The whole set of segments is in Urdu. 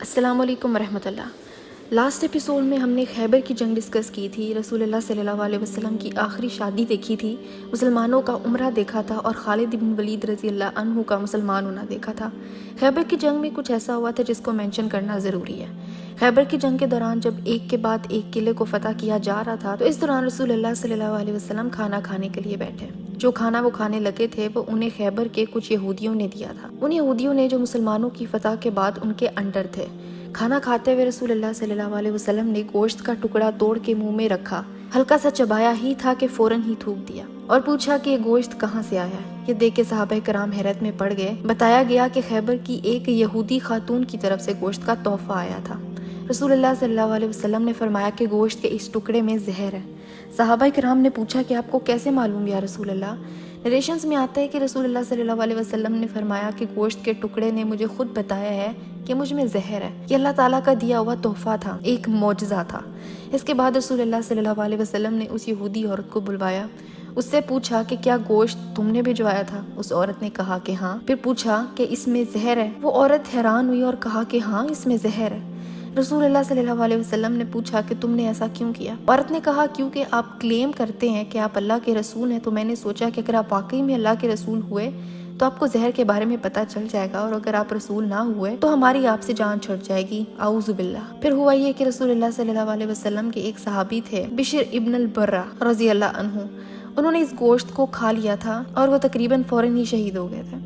السلام علیکم ورحمۃ اللہ۔ لاسٹ ایپیسوڈ میں ہم نے خیبر کی جنگ ڈسکس کی تھی، رسول اللہ صلی اللہ علیہ وسلم کی آخری شادی دیکھی تھی، مسلمانوں کا عمرہ دیکھا تھا اور خالد بن ولید رضی اللہ عنہ کا مسلمان ہونا دیکھا تھا۔ خیبر کی جنگ میں کچھ ایسا ہوا تھا جس کو مینشن کرنا ضروری ہے۔ خیبر کی جنگ کے دوران جب ایک کے بعد ایک قلعے کو فتح کیا جا رہا تھا تو اس دوران رسول اللہ صلی اللہ علیہ وسلم کھانا کھانے کے لیے بیٹھے۔ جو کھانا وہ کھانے لگے تھے وہ انہیں خیبر کے کچھ یہودیوں نے دیا تھا۔ ان یہودیوں نے جو مسلمانوں کی فتح کے بعد ان کے انڈر تھے۔ کھانا کھاتے ہوئے رسول اللہ صلی اللہ علیہ وسلم نے گوشت کا ٹکڑا توڑ کے منہ میں رکھا، ہلکا سا چبایا ہی تھا کہ فوراً ہی تھوک دیا اور پوچھا کہ یہ گوشت کہاں سے آیا ہے۔ یہ دیکھ کے صحابہ کرام حیرت میں پڑ گئے۔ بتایا گیا کہ خیبر کی ایک یہودی خاتون کی طرف سے گوشت کا تحفہ آیا تھا۔ رسول اللہ صلی اللہ علیہ وسلم نے فرمایا کہ گوشت کے اس ٹکڑے میں زہر ہے۔ صحابہ کرام نے پوچھا کہ آپ کو کیسے معلوم یا رسول اللہ؟ نریشنز میں آتا ہے کہ رسول اللہ صلی اللہ علیہ وسلم نے فرمایا کہ گوشت کے ٹکڑے نے مجھے خود بتایا ہے کہ مجھ میں زہر ہے۔ یہ اللہ تعالیٰ کا دیا ہوا تحفہ تھا، ایک معجزہ تھا۔ اس کے بعد رسول اللہ صلی اللہ علیہ وسلم نے اس یہودی عورت کو بلوایا، اس سے پوچھا کہ کیا گوشت تم نے بھجوایا تھا؟ اس عورت نے کہا کہ ہاں۔ پھر پوچھا کہ اس میں زہر ہے؟ وہ عورت حیران ہوئی اور کہا کہ ہاں اس میں زہر ہے۔ رسول اللہ صلی اللہ علیہ وسلم نے پوچھا کہ تم نے ایسا کیوں کیا؟ عورت نے کہا کیونکہ آپ کلیم کرتے ہیں کہ آپ اللہ کے رسول ہیں، تو میں نے سوچا کہ اگر آپ واقعی میں اللہ کے رسول ہوئے تو آپ کو زہر کے بارے میں پتہ چل جائے گا، اور اگر آپ رسول نہ ہوئے تو ہماری آپ سے جان چھٹ جائے گی، اعوذ باللہ۔ پھر ہوا یہ کہ رسول اللہ صلی اللہ علیہ وسلم کے ایک صحابی تھے، بشر ابن البرہ رضی اللہ عنہ، انہوں نے اس گوشت کو کھا لیا تھا اور وہ تقریباً فوراً ہی شہید ہو گئے تھے۔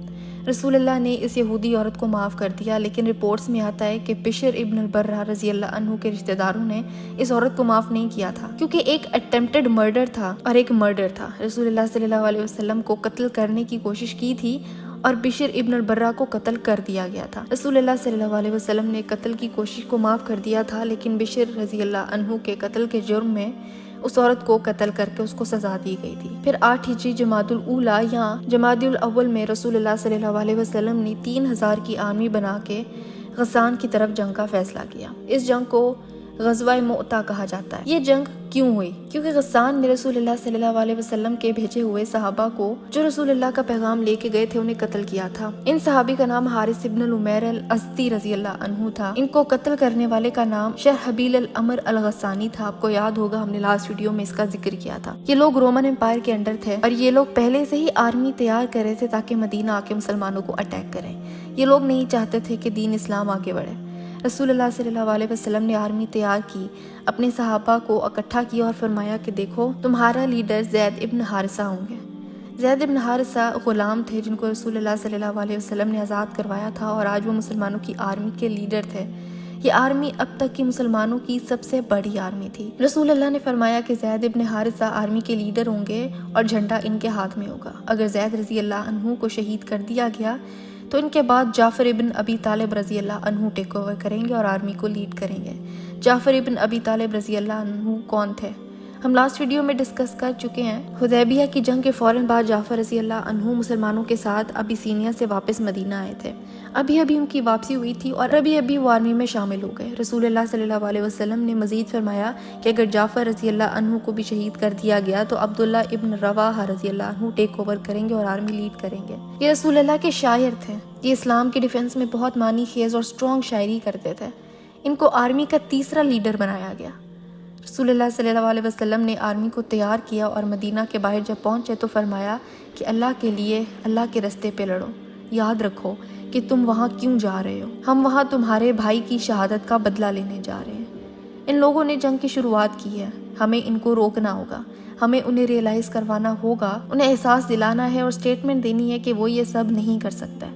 رسول اللہ نے اس یہودی عورت کو معاف کر دیا، لیکن رپورٹس میں آتا ہے کہ بشر ابن البرہ رضی اللہ عنہ کے رشتہ داروں نے اس عورت کو معاف نہیں کیا تھا، کیونکہ ایک اٹیمپٹڈ مرڈر تھا اور ایک مرڈر تھا۔ رسول اللہ صلی اللہ علیہ وسلم کو قتل کرنے کی کوشش کی تھی اور بشر ابن البرہ کو قتل کر دیا گیا تھا۔ رسول اللہ صلی اللہ علیہ وسلم نے قتل کی کوشش کو معاف کر دیا تھا، لیکن بشر رضی اللہ عنہ کے قتل کے جرم میں اس عورت کو قتل کر کے اس کو سزا دی گئی تھی۔ پھر 8 ہجری جمادی الاولیٰ یا جمادی الاول میں رسول اللہ صلی اللہ علیہ وسلم نے 3000 کی آرمی بنا کے غسان کی طرف جنگ کا فیصلہ کیا۔ اس جنگ کو غزوہ مؤتہ کہا جاتا ہے۔ یہ جنگ کیوں ہوئی؟ کیونکہ غسان نے رسول اللہ صلی اللہ علیہ وسلم کے بھیجے ہوئے صحابہ کو جو رسول اللہ کا پیغام لے کے گئے تھے انہیں قتل کیا تھا۔ ان صحابی کا نام حارث ابن العمیر الازدی رضی اللہ عنہ تھا۔ ان کو قتل کرنے والے کا نام شرحبیل الامر الغسانی تھا۔ آپ کو یاد ہوگا ہم نے لاسٹ ویڈیو میں اس کا ذکر کیا تھا۔ یہ لوگ رومن امپائر کے انڈر تھے اور یہ لوگ پہلے سے ہی آرمی تیار کر رہے تھے تاکہ مدینہ آ کے مسلمانوں کو اٹیک کریں۔ یہ لوگ نہیں چاہتے تھے کہ دین اسلام آگے بڑھے۔ رسول اللہ صلی اللہ علیہ وسلم نے آرمی تیار کی، اپنے صحابہ کو اکٹھا کیا اور فرمایا کہ دیکھو تمہارا لیڈر زید ابن حارثہ ہوں گے۔ زید ابن حارثہ غلام تھے جن کو رسول اللہ صلی اللہ علیہ وسلم نے آزاد کروایا تھا اور آج وہ مسلمانوں کی آرمی کے لیڈر تھے۔ یہ آرمی اب تک کی مسلمانوں کی سب سے بڑی آرمی تھی۔ رسول اللہ نے فرمایا کہ زید ابن حارثہ آرمی کے لیڈر ہوں گے اور جھنڈا ان کے ہاتھ میں ہوگا۔ اگر زید رضی اللہ عنہ کو شہید کر دیا گیا تو ان کے بعد جعفر ابن ابی طالب رضی اللہ عنہ ٹیک اوور کریں گے اور آرمی کو لیڈ کریں گے۔ جعفر ابن ابی طالب رضی اللہ عنہ کون تھے؟ ہم لاسٹ ویڈیو میں ڈسکس کر چکے ہیں۔ حدیبیہ کی جنگ کے فوراً بعد جعفر رضی اللہ عنہ مسلمانوں کے ساتھ ابیسینیا سے واپس مدینہ آئے تھے۔ ابھی ان کی واپسی ہوئی تھی اور ابھی وہ آرمی میں شامل ہو گئے۔ رسول اللہ صلی اللہ علیہ وسلم نے مزید فرمایا کہ اگر جعفر رضی اللہ عنہ کو بھی شہید کر دیا گیا تو عبداللہ ابن رواحہ رضی اللہ عنہ ٹیک اوور کریں گے اور آرمی لیڈ کریں گے۔ یہ رسول اللہ کے شاعر تھے۔ یہ اسلام کے ڈیفنس میں بہت معنی خیز اور سٹرونگ شاعری کرتے تھے۔ ان کو آرمی کا تیسرا لیڈر بنایا گیا۔ رسول اللہ صلی اللہ علیہ وسلم نے آرمی کو تیار کیا اور مدینہ کے باہر جب پہنچے تو فرمایا کہ اللہ کے لیے اللہ کے رستے پہ لڑو۔ یاد رکھو کہ تم وہاں کیوں جا رہے ہو، ہم وہاں تمہارے بھائی کی شہادت کا بدلہ لینے جا رہے ہیں۔ ان لوگوں نے جنگ کی شروعات کی ہے، ہمیں ان کو روکنا ہوگا، ہمیں انہیں ریئلائز کروانا ہوگا، انہیں احساس دلانا ہے اور سٹیٹمنٹ دینی ہے کہ وہ یہ سب نہیں کر سکتا۔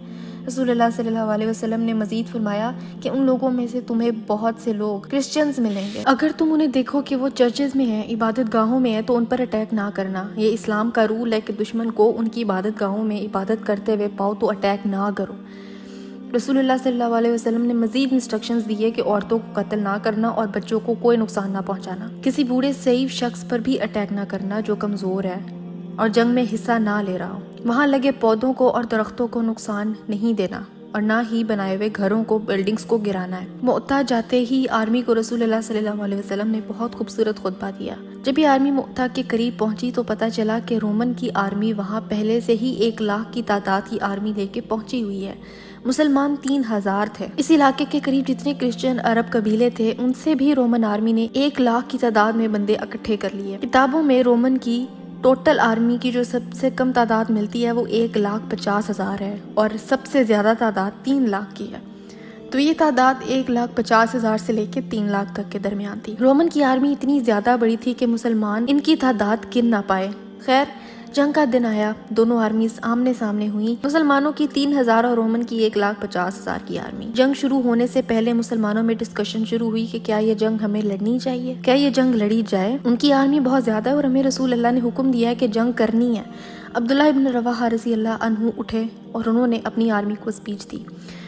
رسول اللہ صلی اللہ علیہ وسلم نے مزید فرمایا کہ ان لوگوں میں سے تمہیں بہت سے لوگ کرسچنز ملیں گے، اگر تم انہیں دیکھو کہ وہ چرچز میں ہیں، عبادت گاہوں میں ہیں، تو ان پر اٹیک نہ کرنا۔ یہ اسلام کا رول ہے کہ دشمن کو ان کی عبادت گاہوں میں عبادت کرتے ہوئے پاؤ تو اٹیک نہ کرو۔ رسول اللہ صلی اللہ علیہ وسلم نے مزید انسٹرکشنز دیے کہ عورتوں کو قتل نہ کرنا اور بچوں کو کوئی نقصان نہ پہنچانا، کسی بوڑھے ضعیف شخص پر بھی اٹیک نہ کرنا جو کمزور ہے اور جنگ میں حصہ نہ لے رہا ہو، وہاں لگے پودوں کو اور درختوں کو نقصان نہیں دینا اور نہ ہی بنائے ہوئے گھروں کو، بلڈنگز کو گرانا ہے۔ مؤتہ جاتے ہی آرمی کو رسول اللہ صلی اللہ علیہ وسلم نے بہت خوبصورت خطبہ دیا۔ جب یہ آرمی مؤتہ کے قریب پہنچی تو پتہ چلا کہ رومن کی آرمی وہاں پہلے سے ہی 1 لاکھ کی تعداد کی آرمی لے کے پہنچی ہوئی ہے۔ مسلمان 3000 تھے۔ اس علاقے کے قریب جتنے کرسچن عرب قبیلے تھے ان سے بھی رومن آرمی نے 1 لاکھ کی تعداد میں بندے اکٹھے کر لیے۔ کتابوں میں رومن کی ٹوٹل آرمی کی جو سب سے کم تعداد ملتی ہے وہ 1,50,000 ہے اور سب سے زیادہ تعداد 3 لاکھ کی ہے۔ تو یہ تعداد 1,50,000 سے لے کے 3 لاکھ تک کے درمیان تھی۔ رومن کی آرمی اتنی زیادہ بڑی تھی کہ مسلمان ان کی تعداد گن نہ پائے۔ خیر، جنگ کا دن آیا، دونوں آرمیز آمنے سامنے ہوئی، مسلمانوں کی 3,000 اور رومن کی 1,50,000 کی آرمی۔ جنگ شروع ہونے سے پہلے مسلمانوں میں ڈسکشن شروع ہوئی کہ کیا یہ جنگ ہمیں لڑنی چاہیے، کیا یہ جنگ لڑی جائے۔ ان کی آرمی بہت زیادہ ہے اور ہمیں رسول اللہ نے حکم دیا ہے کہ جنگ کرنی ہے۔ عبداللہ ابن رواحہ رضی اللہ عنہ اٹھے اور انہوں نے اپنی آرمی کو اسپیچ دی۔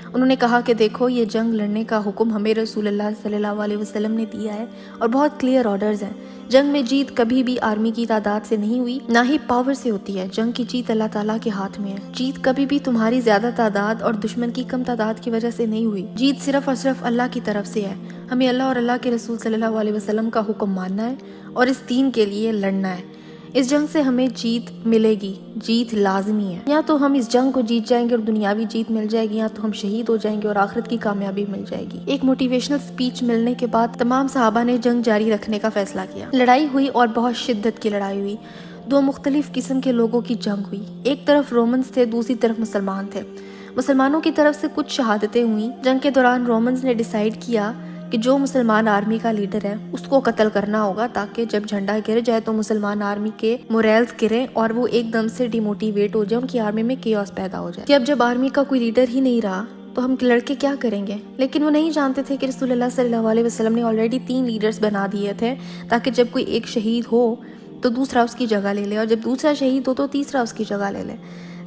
انہوں نے کہا کہ دیکھو، یہ جنگ لڑنے کا حکم ہمیں رسول اللہ صلی اللہ علیہ وسلم نے دیا ہے اور بہت کلیئر آرڈرز ہیں۔ جنگ میں جیت کبھی بھی آرمی کی تعداد سے نہیں ہوئی، نہ ہی پاور سے ہوتی ہے۔ جنگ کی جیت اللہ تعالیٰ کے ہاتھ میں ہے۔ جیت کبھی بھی تمہاری زیادہ تعداد اور دشمن کی کم تعداد کی وجہ سے نہیں ہوئی۔ جیت صرف اور صرف اللہ کی طرف سے ہے۔ ہمیں اللہ اور اللہ کے رسول صلی اللہ علیہ وسلم کا حکم ماننا ہے اور اس دین کے لیے لڑنا ہے۔ اس جنگ سے ہمیں جیت ملے گی، جیت لازمی ہے۔ یا تو ہم اس جنگ کو جیت جائیں گے اور دنیاوی جیت مل جائے گی، یا تو ہم شہید ہو جائیں گے اور آخرت کی کامیابی مل جائے گی۔ ایک موٹیویشنل سپیچ ملنے کے بعد تمام صحابہ نے جنگ جاری رکھنے کا فیصلہ کیا۔ لڑائی ہوئی اور بہت شدت کی لڑائی ہوئی۔ 2 مختلف قسم کے لوگوں کی جنگ ہوئی۔ ایک طرف رومنز تھے، دوسری طرف مسلمان تھے۔ مسلمانوں کی طرف سے کچھ شہادتیں ہوئیں۔ جنگ کے دوران رومنز نے ڈیسائیڈ کیا کہ جو مسلمان آرمی کا لیڈر ہے اس کو قتل کرنا ہوگا، تاکہ جب جھنڈا گر جائے تو مسلمان آرمی کے موریلز گریں اور وہ ایک دم سے ڈی موٹیویٹ ہو جائے، ان کی آرمی میں کیوس پیدا ہو جائے کہ اب جب آرمی کا کوئی لیڈر ہی نہیں رہا تو ہم لڑکے کیا کریں گے۔ لیکن وہ نہیں جانتے تھے کہ رسول اللہ صلی اللہ علیہ وسلم نے آلریڈی 3 لیڈرز بنا دیے تھے، تاکہ جب کوئی ایک شہید ہو تو دوسرا اس کی جگہ لے لے، اور جب دوسرا شہید ہو تو تیسرا اس کی جگہ لے لے۔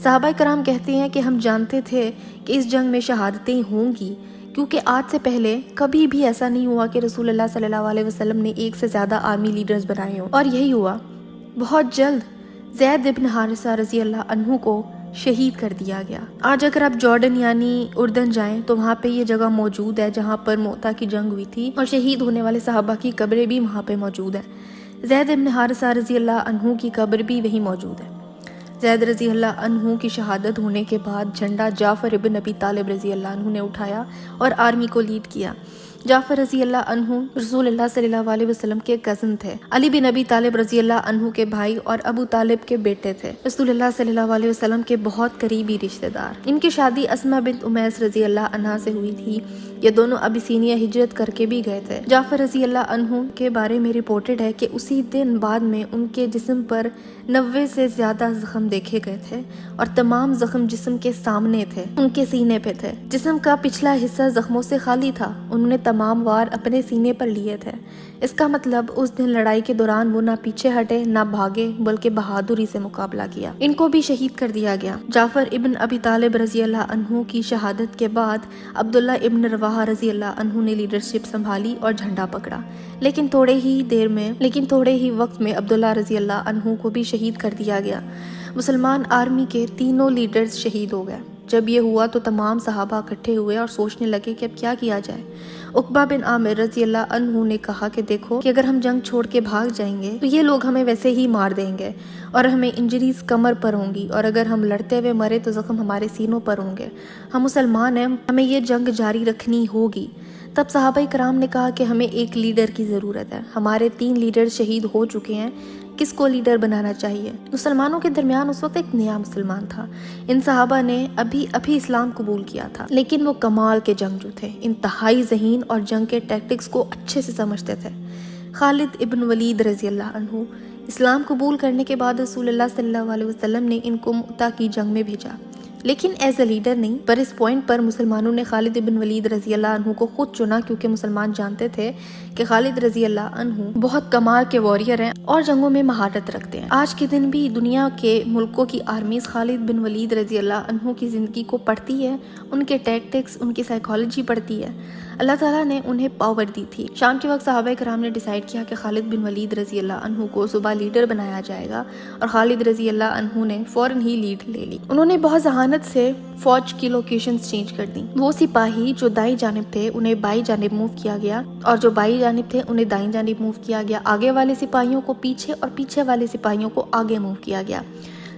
صحابہ کرام کہتے ہیں کہ ہم جانتے تھے کہ اس جنگ میں شہادتیں ہوں گی، کیونکہ آج سے پہلے کبھی بھی ایسا نہیں ہوا کہ رسول اللہ صلی اللہ علیہ وسلم نے 1 سے زیادہ آرمی لیڈرز بنائے ہوں، اور یہی ہوا۔ بہت جلد زید ابن حارثہ رضی اللہ عنہ کو شہید کر دیا گیا۔ آج اگر آپ جارڈن یعنی اردن جائیں تو وہاں پہ یہ جگہ موجود ہے جہاں پر موتا کی جنگ ہوئی تھی، اور شہید ہونے والے صحابہ کی قبریں بھی وہاں پہ موجود ہیں۔ زید ابن حارثہ رضی اللہ عنہ کی قبر بھی وہی موجود ہے۔ زید رضی اللہ عنہ کی شہادت ہونے کے بعد جھنڈا جعفر ابن ابی طالب رضی اللہ عنہ نے اٹھایا اور آرمی کو لیڈ کیا۔ جعفر رضی اللہ عنہ رسول اللہ صلی اللہ علیہ وسلم کے کزن تھے۔ علی بن ابی طالب رضی اللہ عنہ کے بھائی اور ابو طالب کے بیٹے تھے، رسول اللہ صلی اللہ علیہ وسلم کے بہت قریبی رشتہ دار۔ ان کی شادی اسماء بنت امیس رضی اللہ عنہا سے ہوئی تھی۔ یہ دونوں ابیسینیا ہجرت کر کے بھی گئے تھے۔ جعفر رضی اللہ عنہ کے بارے میں رپورٹڈ ہے کہ اسی دن بعد میں ان کے جسم پر 90 سے زیادہ زخم دیکھے گئے تھے، اور تمام زخم جسم کے سامنے تھے، ان کے سینے پہ تھے۔ جسم کا پچھلا حصہ زخموں سے خالی تھا۔ انہوں نے تمام وار اپنے سینے پر لیے تھے۔ اس کا مطلب اس دن لڑائی کے دوران وہ نہ پیچھے ہٹے نہ بھاگے، بلکہ بہادری سے مقابلہ کیا۔ ان کو بھی شہید کر دیا گیا۔ جعفر ابن ابی طالب رضی اللہ عنہ کی شہادت کے بعد عبداللہ ابن رواحہ رضی اللہ عنہ نے لیڈرشپ سنبھالی اور جھنڈا پکڑا، لیکن تھوڑے ہی وقت میں عبداللہ رضی اللہ عنہ کو بھی شہید کر دیا گیا۔ مسلمان آرمی کے 3 لیڈرز شہید ہو گئے۔ جب یہ ہوا تو تمام صحابہ اکٹھے ہوئے اور سوچنے لگے کہ اب کیا کیا جائے۔ عقبہ بن عامر رضی اللہ عنہ نے کہا کہ دیکھو کہ اگر ہم جنگ چھوڑ کے بھاگ جائیں گے تو یہ لوگ ہمیں ویسے ہی مار دیں گے اور ہمیں انجریز کمر پر ہوں گی، اور اگر ہم لڑتے ہوئے مرے تو زخم ہمارے سینوں پر ہوں گے۔ ہم مسلمان ہیں، ہمیں یہ جنگ جاری رکھنی ہوگی۔ تب صحابہ کرام نے کہا کہ ہمیں ایک لیڈر کی ضرورت ہے، ہمارے 3 لیڈر شہید ہو چکے ہیں، کس کو لیڈر بنانا چاہیے؟ مسلمانوں کے درمیان اس وقت ایک نیا مسلمان تھا۔ ان صحابہ نے ابھی اسلام قبول کیا تھا، لیکن وہ کمال کے جنگجو تھے، انتہائی ذہین اور جنگ کے ٹیکٹکس کو اچھے سے سمجھتے تھے۔ خالد ابن ولید رضی اللہ عنہ اسلام قبول کرنے کے بعد رسول اللہ صلی اللہ علیہ وسلم نے ان کو مؤتہ کی جنگ میں بھیجا، لیکن ایز اے لیڈر نہیں۔ پر اس پوائنٹ پر مسلمانوں نے خالد ابن ولید رضی اللہ عنہ کو خود چنا، کیونکہ مسلمان جانتے تھے کہ خالد رضی اللہ عنہ بہت کمال کے واریر ہیں اور جنگوں میں مہارت رکھتے ہیں۔ آج کے دن بھی دنیا کے ملکوں کی آرمیز خالد بن ولید رضی اللہ عنہ کی زندگی کو پڑھتی ہے، ان کے ٹیکٹکس، ان کی سائیکالوجی پڑھتی ہے۔ اللہ تعالیٰ نے انہیں پاور دی تھی۔ شام کے وقت صحابہ کرام نے ڈیسائیڈ کیا کہ خالد بن ولید رضی اللہ عنہ کو صبح لیڈر بنایا جائے گا، اور خالد رضی اللہ عنہ نے فوراً ہی لیڈ لے لی۔ انہوں نے بہت ذہانت سے فوج کی لوکیشنز چینج کر دیں۔ وہ سپاہی جو دائیں جانب تھے انہیں بائیں جانب موو کیا گیا، اور جو بائیں جانب تھے انہیں دائیں جانب موو کیا گیا۔ آگے والے سپاہیوں کو پیچھے اور پیچھے والے سپاہیوں کو آگے موو کیا گیا۔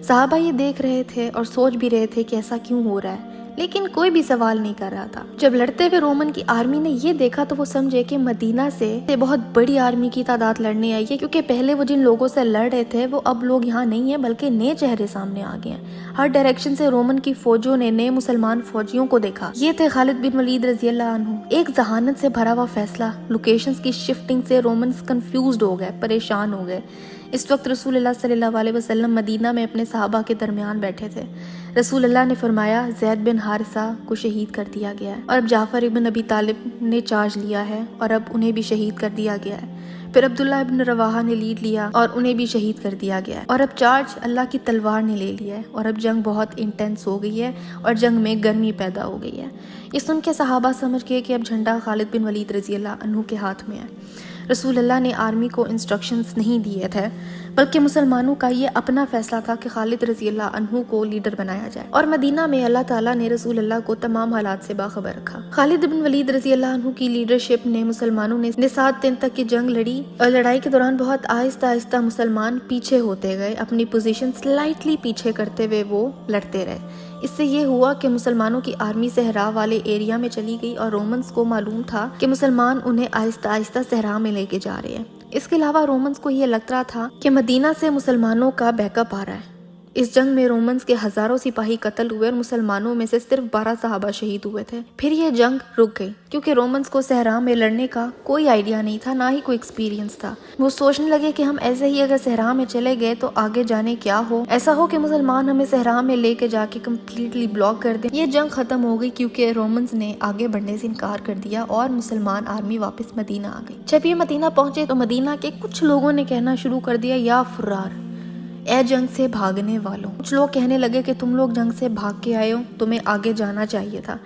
صحابہ یہ دیکھ رہے تھے اور سوچ بھی رہے تھے کہ ایسا کیوں ہو رہا ہے، لیکن کوئی بھی سوال نہیں کر رہا تھا۔ جب لڑتے ہوئے رومن کی آرمی نے یہ دیکھا تو وہ سمجھے کہ مدینہ سے بہت بڑی آرمی کی تعداد لڑنے آئی ہے، کیونکہ پہلے وہ جن لوگوں سے لڑ رہے تھے وہ اب لوگ یہاں نہیں ہیں بلکہ نئے چہرے سامنے آ گئے ہیں۔ ہر ڈائریکشن سے رومن کی فوجوں نے نئے مسلمان فوجیوں کو دیکھا۔ یہ تھے خالد بن ولید رضی اللہ عنہ۔ ایک ذہانت سے بھرا ہوا فیصلہ، لوکیشنز کی شفٹنگ سے رومنز کنفیوزڈ ہو گئے، پریشان ہو گئے۔ اس وقت رسول اللہ صلی اللہ علیہ وسلم مدینہ میں اپنے صحابہ کے درمیان بیٹھے تھے۔ رسول اللہ نے فرمایا زید بن حارثہ کو شہید کر دیا گیا ہے، اور اب جعفر ابن ابی طالب نے چارج لیا ہے اور اب انہیں بھی شہید کر دیا گیا ہے۔ پھر عبداللہ ابن رواحہ نے لیڈ لیا اور انہیں بھی شہید کر دیا گیا ہے، اور اب چارج اللہ کی تلوار نے لے لیا ہے، اور اب جنگ بہت انٹینس ہو گئی ہے اور جنگ میں گرمی پیدا ہو گئی ہے۔ یہ سن کے صحابہ سمجھ گئے کہ اب جھنڈا خالد بن ولید رضی اللہ عنہ کے ہاتھ میں ہے۔ رسول اللہ نے آرمی کو انسٹرکشنز نہیں دیے تھے، بلکہ مسلمانوں کا یہ اپنا فیصلہ تھا کہ خالد رضی اللہ عنہ کو لیڈر بنایا جائے، اور مدینہ میں اللہ تعالیٰ نے رسول اللہ کو تمام حالات سے باخبر رکھا۔ خالد بن ولید رضی اللہ عنہ کی لیڈرشپ نے مسلمانوں نے 7 دن تک کی جنگ لڑی، اور لڑائی کے دوران بہت آہستہ آہستہ مسلمان پیچھے ہوتے گئے، اپنی پوزیشن سلائٹلی پیچھے کرتے ہوئے وہ لڑتے رہے۔ اس سے یہ ہوا کہ مسلمانوں کی آرمی صحرا والے ایریا میں چلی گئی، اور رومنز کو معلوم تھا کہ مسلمان انہیں آہستہ آہستہ صحرا میں لے کے جا رہے ہیں۔ اس کے علاوہ رومنز کو یہ لگ رہا تھا کہ مدینہ سے مسلمانوں کا بیک اپ آ رہا ہے۔ اس جنگ میں رومنز کے ہزاروں سپاہی قتل ہوئے اور مسلمانوں میں سے صرف 12 صحابہ شہید ہوئے تھے۔ پھر یہ جنگ رک گئی، کیونکہ رومنز کو صحرا میں لڑنے کا کوئی آئیڈیا نہیں تھا، نہ ہی کوئی ایکسپیرینس تھا۔ وہ سوچنے لگے کہ ہم ایسے ہی اگر صحرا میں چلے گئے تو آگے جانے کیا ہو، ایسا ہو کہ مسلمان ہمیں صحرا میں لے کے جا کے کمپلیٹلی بلاک کر دیں۔ یہ جنگ ختم ہو گئی کیونکہ رومنز نے آگے بڑھنے سے انکار کر دیا اور مسلمان آرمی واپس مدینہ آ گئی۔ جب یہ مدینہ پہنچے تو مدینہ کے کچھ لوگوں نے کہنا شروع کر دیا یا فرار، اے جنگ سے بھاگنے والوں۔ کچھ لوگ کہنے لگے کہ تم لوگ جنگ سے بھاگ کے آئے ہو، تمہیں آگے جانا چاہیے تھا۔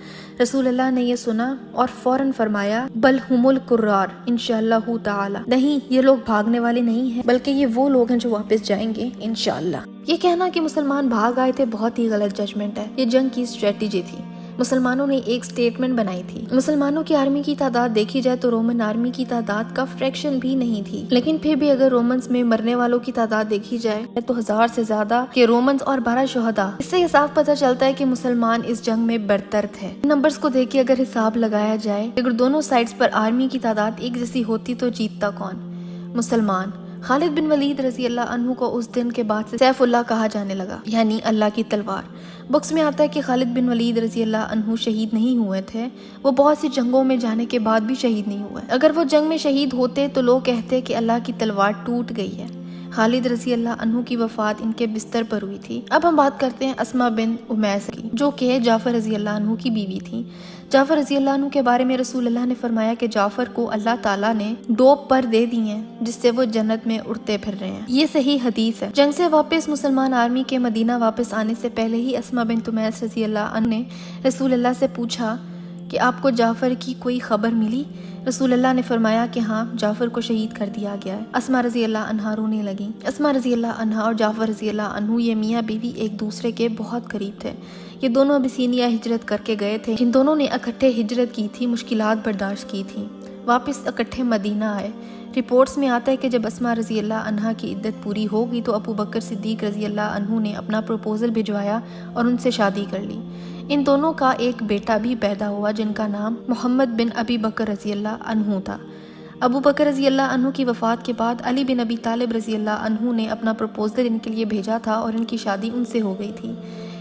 رسول اللہ نے یہ سنا اور فوراً فرمایا بل ہم القرار انشاءاللہ تعالی، نہیں یہ لوگ بھاگنے والے نہیں ہیں بلکہ یہ وہ لوگ ہیں جو واپس جائیں گے انشاءاللہ۔ یہ کہنا کہ مسلمان بھاگ آئے تھے بہت ہی غلط ججمنٹ ہے۔ یہ جنگ کی اسٹریٹجی تھی۔ مسلمانوں نے ایک سٹیٹمنٹ بنائی تھی۔ مسلمانوں کی آرمی کی تعداد دیکھی جائے تو رومن آرمی کی تعداد کا فریکشن بھی نہیں تھی، لیکن پھر بھی اگر رومنز میں مرنے والوں کی تعداد دیکھی جائے تو 1000 سے زیادہ کے رومنز اور 12 شہداء۔ اس سے یہ صاف پتہ چلتا ہے کہ مسلمان اس جنگ میں برتر تھے۔ نمبرز کو دیکھ کے اگر حساب لگایا جائے، اگر دونوں سائڈز پر آرمی کی تعداد ایک جیسی ہوتی تو جیتتا کون؟ مسلمان۔ خالد بن ولید رضی اللہ عنہ کو اس دن کے بعد سے سیف اللہ کہا جانے لگا، یعنی اللہ کی تلوار۔ بکس میں آتا ہے کہ خالد بن ولید رضی اللہ عنہ شہید نہیں ہوئے تھے، وہ بہت سی جنگوں میں جانے کے بعد بھی شہید نہیں ہوئے۔ اگر وہ جنگ میں شہید ہوتے تو لوگ کہتے کہ اللہ کی تلوار ٹوٹ گئی ہے۔ خالد رضی اللہ عنہ کی وفات ان کے بستر پر ہوئی تھی۔ اب ہم بات کرتے ہیں اسما بن امیس کی، جو کہ جعفر رضی اللہ عنہ کی بیوی تھی۔ جعفر رضی اللہ عنہ کے بارے میں رسول اللہ نے فرمایا کہ جعفر کو اللہ تعالیٰ نے 2 پر دے دی ہیں جس سے وہ جنت میں اڑتے پھر رہے ہیں۔ یہ صحیح حدیث ہے۔ جنگ سے واپس مسلمان آرمی کے مدینہ واپس آنے سے پہلے ہی اسما بنت امیس رضی اللہ عنہ نے رسول اللہ سے پوچھا کہ آپ کو جعفر کی کوئی خبر ملی؟ رسول اللہ نے فرمایا کہ ہاں، جعفر کو شہید کر دیا گیا ہے۔ اسما رضی اللہ عنہا رونے لگیں۔ اسما رضی اللہ عنہا اور جعفر رضی اللہ عنہ یہ میاں بیوی ایک دوسرے کے بہت قریب تھے۔ یہ دونوں ابسینیا ہجرت کر کے گئے تھے، جن دونوں نے اکٹھے ہجرت کی تھی، مشکلات برداشت کی تھی، واپس اکٹھے مدینہ آئے۔ رپورٹس میں آتا ہے کہ جب اسما رضی اللہ عنہا کی عدت پوری ہو گئی تو ابو بکر صدیق رضی اللہ عنہ نے اپنا پروپوزل بھجوایا اور ان سے شادی کر لی۔ ان دونوں کا ایک بیٹا بھی پیدا ہوا جن کا نام محمد بن ابی بکر رضی اللہ عنہ تھا۔ ابو بکر رضی اللہ عنہ کی وفات کے بعد علی بن ابی طالب رضی اللہ عنہ نے اپنا پروپوزل ان کے لیے بھیجا تھا اور ان کی شادی ان سے ہو گئی تھی۔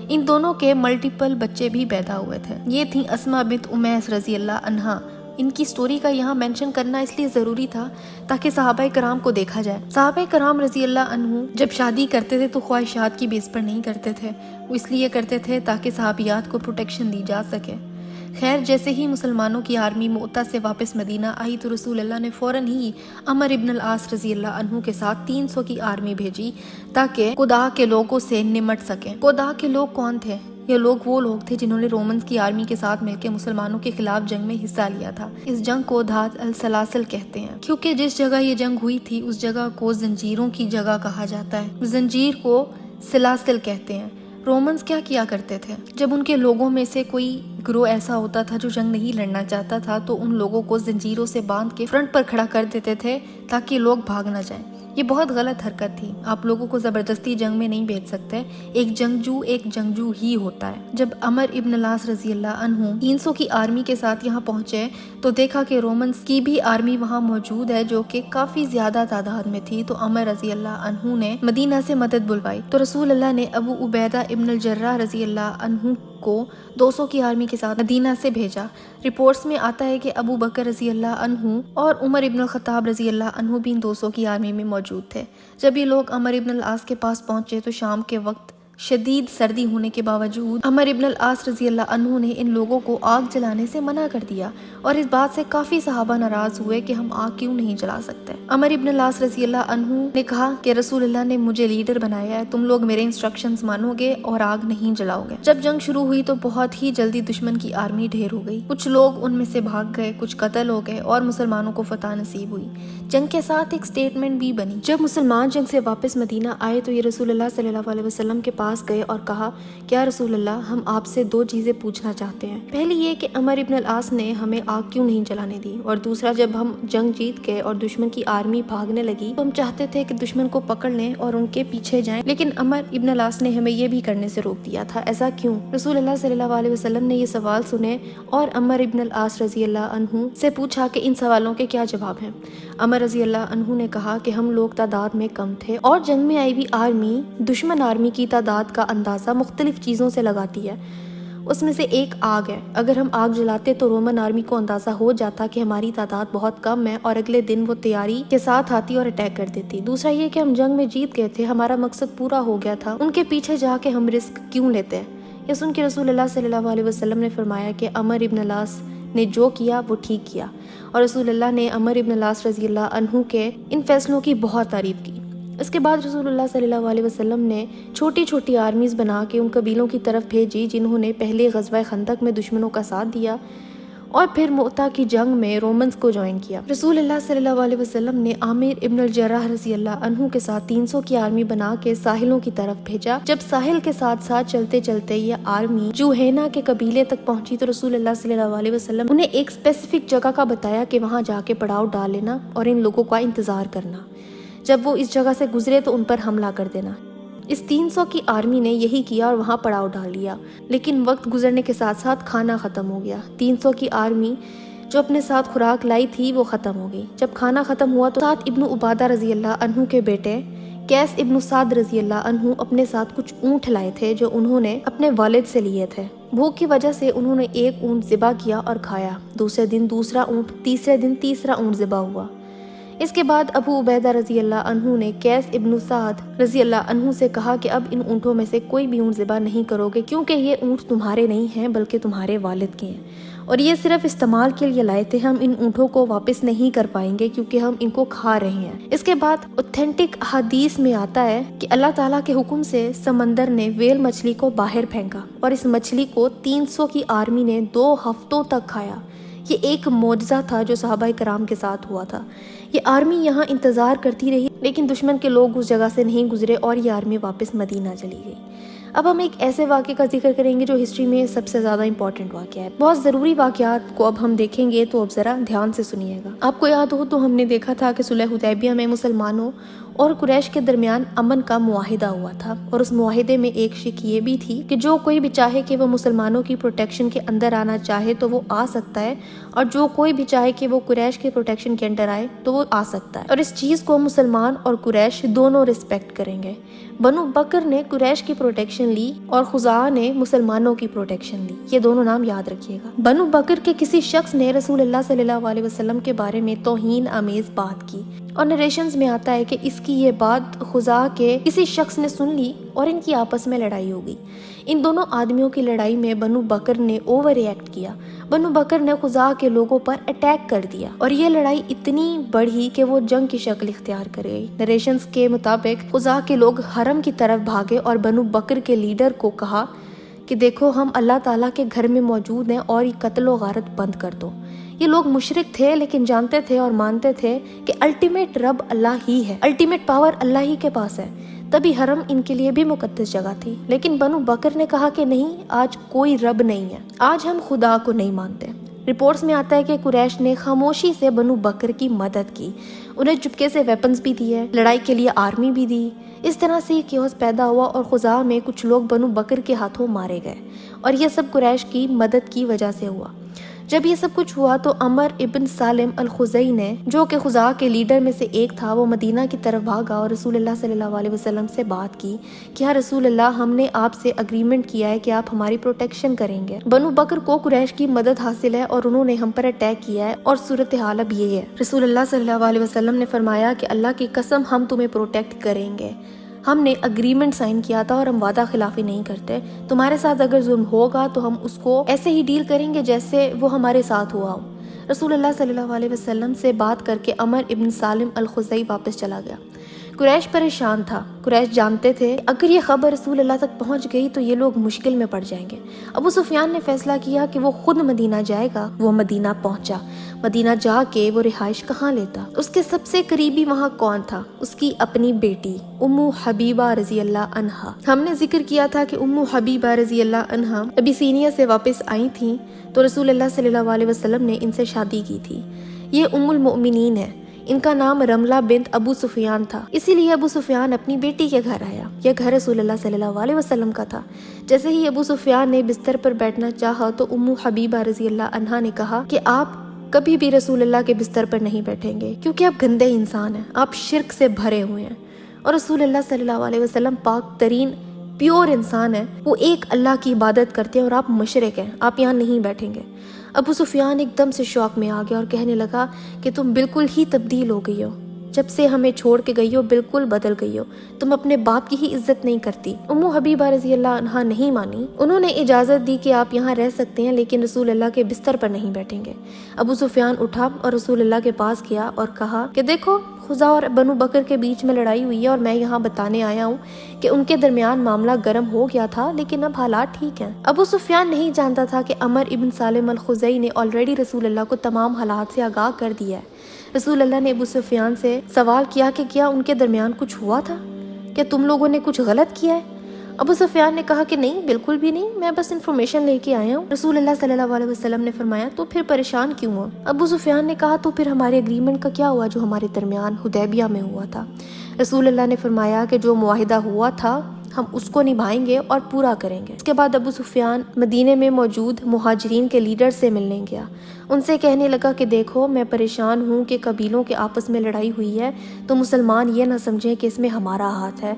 ان دونوں کے ملٹیپل بچے بھی پیدا ہوئے تھے۔ یہ تھیں اسما بنت امیس رضی اللہ عنہا۔ ان کی سٹوری کا یہاں مینشن کرنا اس لیے ضروری تھا تاکہ صحابہ کرام کو دیکھا جائے۔ صحابہ کرام رضی اللہ عنہ جب شادی کرتے تھے تو خواہشات کی بیس پر نہیں کرتے تھے، وہ اس لیے کرتے تھے تاکہ صحابیات کو پروٹیکشن دی جا سکے۔ خیر، جیسے ہی مسلمانوں کی آرمی مؤتہ سے واپس مدینہ آئی تو رسول اللہ نے فوراً ہی عمر ابن العاص رضی اللہ عنہ کے ساتھ 300 کی آرمی بھیجی تاکہ قداء کے لوگوں سے نمٹ سکیں۔ قداء کے لوگ کون تھے؟ یہ لوگ وہ لوگ تھے جنہوں نے رومنز کی آرمی کے ساتھ مل کے مسلمانوں کے خلاف جنگ میں حصہ لیا تھا۔ اس جنگ کو دھات السلاسل کہتے ہیں، کیونکہ جس جگہ یہ جنگ ہوئی تھی اس جگہ کو زنجیروں کی جگہ کہا جاتا ہے۔ زنجیر کو سلاسل کہتے ہیں۔ رومنز کیا کیا کرتے تھے؟ جب ان کے لوگوں میں سے کوئی گروہ ایسا ہوتا تھا جو جنگ نہیں لڑنا چاہتا تھا تو ان لوگوں کو زنجیروں سے باندھ کے فرنٹ پر کھڑا کر دیتے تھے تاکہ لوگ بھاگ نہ جائیں۔ یہ بہت غلط حرکت تھی. آپ لوگوں کو زبردستی جنگ میں نہیں بھیج سکتے. ایک جنگجو ہی ہوتا ہے. جب عمر ابن العاص رضی اللہ عنہ 300 کی آرمی کے ساتھ یہاں پہنچے تو دیکھا کہ رومنز کی بھی آرمی وہاں موجود ہے جو کہ کافی زیادہ تعداد میں تھی. تو عمر رضی اللہ عنہ نے مدینہ سے مدد بلوائی. تو رسول اللہ نے ابو عبیدہ ابن الجراح رضی اللہ عنہ کو 200 کی آرمی کے ساتھ مدینہ سے بھیجا. رپورٹس میں آتا ہے کہ ابو بکر رضی اللہ عنہ اور عمر ابن الخطاب رضی اللہ عنہ بھی 200 کی آرمی میں موجود تھے. جب یہ لوگ عمر ابن العاص کے پاس پہنچے تو شام کے وقت شدید سردی ہونے کے باوجود عمر ابن العاص رضی اللہ عنہ نے ان لوگوں کو آگ جلانے سے منع کر دیا اور اس بات سے کافی صحابہ ناراض ہوئے کہ ہم آگ کیوں نہیں جلا سکتے. عمر ابن العاص رضی اللہ عنہ نے کہا کہ رسول اللہ نے مجھے لیڈر بنایا ہے, تم لوگ میرے انسٹرکشنز مانو گے اور آگ نہیں جلاؤ گے. جب جنگ شروع ہوئی تو بہت ہی جلدی دشمن کی آرمی ڈھیر ہو گئی. کچھ لوگ ان میں سے بھاگ گئے, کچھ قتل ہو گئے اور مسلمانوں کو فتح نصیب ہوئی. جنگ کے ساتھ ایک سٹیٹمنٹ بھی بنی. جب مسلمان جنگ سے واپس مدینہ آئے تو یہ رسول اللہ صلی اللہ علیہ وسلم کے پاس گئے اور کہا کیا رسول اللہ, ہم آپ سے 2 چیزیں پوچھنا چاہتے ہیں. پہلی یہ کہ عمر ابن العاص نے ہمیں آگ کیوں نہیں جلانے دی, اور دوسرا جب ہم جنگ جیت گئے اور دشمن کی آرمی بھاگنے لگی تو ہم چاہتے تھے کہ دشمن کو پکڑ لیں اور ان کے پیچھے جائیں, لیکن عمر ابن العاص نے ہمیں یہ بھی کرنے سے روک دیا تھا, ایسا کیوں؟ رسول اللہ صلی اللہ علیہ وسلم نے یہ سوال سنے اور عمر ابن العاص رضی اللہ عنہ سے پوچھا کہ ان سوالوں کے کیا جواب ہیں. عمر رضی اللہ عنہ نے کہا کہ ہم لوگ تعداد میں کم تھے اور جنگ میں آئی بھی آرمی دشمن آرمی کی تعداد کا اندازہ مختلف چیزوں سے لگاتی ہے, اس میں سے ایک آگ ہے. اگر ہم آگ جلاتے تو رومن آرمی کو اندازہ ہو جاتا کہ ہماری تعداد بہت کم ہے اور اگلے دن وہ تیاری کے ساتھ آتی اور اٹیک کر دیتی. دوسرا یہ کہ ہم جنگ میں جیت گئے تھے, ہمارا مقصد پورا ہو گیا تھا, ان کے پیچھے جا کے ہم رسک کیوں لیتے. یہ سن کے رسول اللہ صلی اللہ علیہ وسلم نے فرمایا کہ عمر ابن العاص نے جو کیا وہ ٹھیک کیا, اور رسول اللہ نے عمر ابن العاص رضی اللہ عنہ کے ان فیصلوں کی بہت تعریف کی. اس کے بعد رسول اللہ صلی اللہ علیہ وسلم نے چھوٹی چھوٹی آرمیز بنا کے ان قبیلوں کی طرف بھیجی جنہوں نے پہلے غزوہ خندق میں دشمنوں کا ساتھ دیا اور پھر مؤتہ کی جنگ میں رومنز کو جوائن کیا. رسول اللہ صلی اللہ علیہ وسلم نے عامر ابن الجراح رضی اللہ عنہ کے ساتھ 300 کی آرمی بنا کے ساحلوں کی طرف بھیجا. جب ساحل کے ساتھ ساتھ چلتے چلتے یہ آرمی جوہینا کے قبیلے تک پہنچی تو رسول اللہ صلی اللہ علیہ وسلم انہیں ایک اسپیسیفک جگہ کا بتایا کہ وہاں جا کے پڑاؤ ڈال لینا اور ان لوگوں کا انتظار کرنا, جب وہ اس جگہ سے گزرے تو ان پر حملہ کر دینا. اس 300 کی آرمی نے یہی کیا اور وہاں پڑاؤ ڈال لیا, لیکن وقت گزرنے کے ساتھ ساتھ کھانا ختم ہو گیا. 300 کی آرمی جو اپنے ساتھ خوراک لائی تھی وہ ختم ہو گئی. جب کھانا ختم ہوا تو سعد ابن عبادہ رضی اللہ عنہ کے بیٹے قیس ابن سعد رضی اللہ عنہ اپنے ساتھ کچھ اونٹ لائے تھے جو انہوں نے اپنے والد سے لیے تھے. بھوک کی وجہ سے انہوں نے ایک اونٹ ذبح کیا اور کھایا. دوسرے دن دوسرا اونٹ, تیسرے دن تیسرا اونٹ ذبح ہوا. اس کے بعد ابو عبیدہ رضی اللہ عنہ نے قیس ابن سعد رضی اللہ عنہ سے کہا کہ اب ان اونٹوں میں سے کوئی بھی اونٹ ذبح نہیں کرو گے, کیونکہ یہ اونٹ تمہارے نہیں ہیں بلکہ تمہارے والد کے ہیں, اور یہ صرف استعمال کے لیے لائے تھے. ہم ان اونٹوں کو واپس نہیں کر پائیں گے کیونکہ ہم ان کو کھا رہے ہیں. اس کے بعد اوتھینٹک حدیث میں آتا ہے کہ اللہ تعالیٰ کے حکم سے سمندر نے ویل مچھلی کو باہر پھینکا اور اس مچھلی کو 300 کی آرمی نے 2 ہفتوں تک کھایا. یہ ایک معجزہ تھا جو صحابہ کرام کے ساتھ ہوا تھا. یہ آرمی یہاں انتظار کرتی رہی لیکن دشمن کے لوگ اس جگہ سے نہیں گزرے اور یہ آرمی واپس مدینہ چلی گئی. اب ہم ایک ایسے واقعے کا ذکر کریں گے جو ہسٹری میں سب سے زیادہ امپورٹنٹ واقعہ ہے. بہت ضروری واقعات کو اب ہم دیکھیں گے تو اب ذرا دھیان سے سنیے گا. آپ کو یاد ہو تو ہم نے دیکھا تھا کہ صلح حدیبیہ میں مسلمانوں اور قریش کے درمیان امن کا معاہدہ ہوا تھا, اور اس معاہدے میں ایک شک یہ بھی تھی کہ جو کوئی بھی چاہے کہ وہ مسلمانوں کی پروٹیکشن کے اندر آنا چاہے تو وہ آ سکتا ہے, اور جو کوئی بھی چاہے کہ وہ قریش کے پروٹیکشن کے انڈر آئے تو وہ آ سکتا ہے, اور اس چیز کو مسلمان اور قریش دونوں ریسپیکٹ کریں گے. بنو بکر نے قریش کی پروٹیکشن لی اور خزاعہ نے مسلمانوں کی پروٹیکشن لی. یہ دونوں نام یاد رکھیے گا. بنو بکر کے کسی شخص نے رسول اللہ صلی اللہ علیہ وسلم کے بارے میں توہین آمیز بات کی, اور نریشنز میں آتا ہے کہ اس کی یہ بات خزاعہ کے کسی شخص نے سن لی اور ان کی آپس میں لڑائی ہو گئی. ان دونوں آدمیوں کی لڑائی میں بنو بکر نے اوور ریئیکٹ کیا. بنو بکر نے خزاعہ کے لوگوں پر اٹیک کر دیا اور یہ لڑائی اتنی بڑھی کہ وہ جنگ کی شکل اختیار کر گئی. نریشنز کے مطابق خزاعہ کے لوگ حرم کی طرف بھاگے اور بنو بکر کے لیڈر کو کہا کہ دیکھو ہم اللہ تعالیٰ کے گھر میں موجود ہیں اور یہ قتل و غارت بند کر دو. یہ لوگ مشرک تھے لیکن جانتے تھے اور مانتے تھے کہ الٹیمیٹ رب اللہ ہی ہے, الٹیمیٹ پاور اللہ ہی کے پاس ہے, تبھی حرم ان کے لیے بھی مقدس جگہ تھی. لیکن بنو بکر نے کہا کہ نہیں, آج کوئی رب نہیں ہے, آج ہم خدا کو نہیں مانتے. رپورٹس میں آتا ہے کہ قریش نے خاموشی سے بنو بکر کی مدد کی، انہیں چپکے سے ویپنز بھی دیے، لڑائی کے لیے آرمی بھی دی۔ اس طرح سے کیوس پیدا ہوا اور خزاع میں کچھ لوگ بنو بکر کے ہاتھوں مارے گئے، اور یہ سب قریش کی مدد کی وجہ سے ہوا۔ جب یہ سب کچھ ہوا تو عمر ابن سالم الخزاعی نے، جو کہ خزاع کے لیڈر میں سے ایک تھا، وہ مدینہ کی طرف بھاگا اور رسول اللہ صلی اللہ علیہ وسلم سے بات کی کہ یا رسول اللہ، ہم نے آپ سے اگریمنٹ کیا ہے کہ آپ ہماری پروٹیکشن کریں گے۔ بنو بکر کو قریش کی مدد حاصل ہے اور انہوں نے ہم پر اٹیک کیا ہے، اور صورتحال اب یہ ہے۔ رسول اللہ صلی اللہ علیہ وسلم نے فرمایا کہ اللہ کی قسم ہم تمہیں پروٹیکٹ کریں گے، ہم نے اگریمنٹ سائن کیا تھا اور ہم وعدہ خلافی نہیں کرتے، تمہارے ساتھ اگر ظلم ہوگا تو ہم اس کو ایسے ہی ڈیل کریں گے جیسے وہ ہمارے ساتھ ہوا ہو۔ رسول اللہ صلی اللہ علیہ وسلم سے بات کر کے عمر ابن سالم الخزاعی واپس چلا گیا۔ قریش پریشان تھا، قریش جانتے تھے اگر یہ خبر رسول اللہ تک پہنچ گئی تو یہ لوگ مشکل میں پڑ جائیں گے۔ ابو سفیان نے فیصلہ کیا کہ وہ خود مدینہ جائے گا۔ وہ مدینہ پہنچا۔ مدینہ جا کے وہ رہائش کہاں لیتا؟ اس کے سب سے قریبی وہاں کون تھا؟ اس کی اپنی بیٹی ام حبیبہ رضی اللہ عنہا۔ ہم نے ذکر کیا تھا کہ ام حبیبہ رضی اللہ عنہا ابیسینیا سے واپس آئی تھیں تو رسول اللہ صلی اللہ علیہ وسلم نے ان سے شادی کی تھی۔ یہ ام المؤمنین ہے۔ ان کا نام رملہ بنت ابو سفیان تھا، اسی لیے ابو سفیان اپنی بیٹی کے گھر آیا۔ یہ گھر رسول اللہ صلی اللہ علیہ وسلم کا تھا۔ جیسے ہی ابو سفیان نے بستر پر بیٹھنا چاہا تو ام حبیبہ رضی اللہ عنہا نے کہا کہ آپ کبھی بھی رسول اللہ کے بستر پر نہیں بیٹھیں گے، کیونکہ آپ گندے انسان ہیں، آپ شرک سے بھرے ہوئے ہیں، اور رسول اللہ صلی اللہ علیہ وسلم پاک ترین پیور انسان ہے، وہ ایک اللہ کی عبادت کرتے ہیں اور آپ مشرک ہیں، آپ یہاں نہیں بیٹھیں گے۔ ابو سفیان ایک دم سے شوق میں آ گیا اور کہنے لگا کہ تم بالکل ہی تبدیل ہو گئی ہو، جب سے ہمیں چھوڑ کے گئی ہو بالکل بدل گئی ہو، تم اپنے باپ کی ہی عزت نہیں کرتی۔ ام حبیبہ رضی اللہ عنہا نہیں مانی، انہوں نے اجازت دی کہ آپ یہاں رہ سکتے ہیں لیکن رسول اللہ کے بستر پر نہیں بیٹھیں گے۔ ابو سفیان اٹھا اور رسول اللہ کے پاس گیا اور کہا کہ دیکھو، خزاع اور بنو بکر کے بیچ میں لڑائی ہوئی ہے اور میں یہاں بتانے آیا ہوں کہ ان کے درمیان معاملہ گرم ہو گیا تھا لیکن اب حالات ٹھیک ہیں۔ ابو سفیان نہیں جانتا تھا کہ عمر ابن سالم الخزاعی نے آلریڈی رسول اللہ کو تمام حالات سے آگاہ کر دیا ہے۔ رسول اللہ نے ابو سفیان سے سوال کیا کہ کیا ان کے درمیان کچھ ہوا تھا؟ کیا تم لوگوں نے کچھ غلط کیا ہے؟ ابو سفیان نے کہا کہ نہیں، بالکل بھی نہیں، میں بس انفارمیشن لے کے آیا ہوں۔ رسول اللہ صلی اللہ علیہ وسلم نے فرمایا تو پھر پریشان کیوں ہو؟ ابو سفیان نے کہا تو پھر ہمارے اگریمنٹ کا کیا ہوا جو ہمارے درمیان حدیبیہ میں ہوا تھا؟ رسول اللہ نے فرمایا کہ جو معاہدہ ہوا تھا ہم اس کو نبھائیں گے اور پورا کریں گے۔ اس کے بعد ابو سفیان مدینے میں موجود مہاجرین کے لیڈر سے ملنے گیا، ان سے کہنے لگا کہ دیکھو، میں پریشان ہوں کہ قبیلوں کے آپس میں لڑائی ہوئی ہے تو مسلمان یہ نہ سمجھیں کہ اس میں ہمارا ہاتھ ہے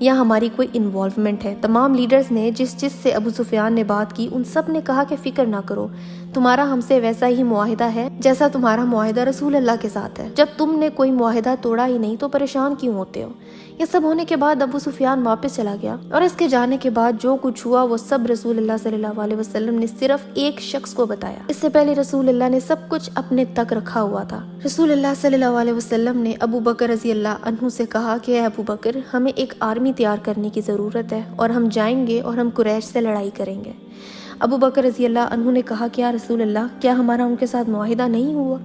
یا ہماری کوئی انوالومنٹ ہے۔ تمام لیڈرز نے جس سے ابو سفیان نے بات کی ان سب نے کہا کہ فکر نہ کرو، تمہارا ہم سے ویسا ہی معاہدہ ہے جیسا تمہارا معاہدہ رسول اللہ کے ساتھ ہے، جب تم نے کوئی معاہدہ توڑا ہی نہیں تو پریشان کیوں ہوتے ہو؟ یہ سب ہونے کے بعد ابو سفیان واپس چلا گیا اور اس کے جانے کے بعد جو کچھ ہوا وہ سب رسول اللہ صلی اللہ علیہ وسلم نے صرف ایک شخص کو بتایا۔ اس سے پہلے رسول اللہ نے سب کچھ اپنے تک رکھا ہوا تھا۔ رسول اللہ صلی اللہ علیہ وسلم نے ابو بکر رضی اللہ عنہ سے کہا کہ اے ابو بکر، ہمیں ایک آرمی تیار کرنے کی ضرورت ہے اور ہم جائیں گے اور ہم قریش سے لڑائی کریں گے۔ ابو بکر رضی اللہ عنہ نے کہا کہ یا رسول اللہ، کیا ہمارا ان کے ساتھ معاہدہ نہیں ہوا؟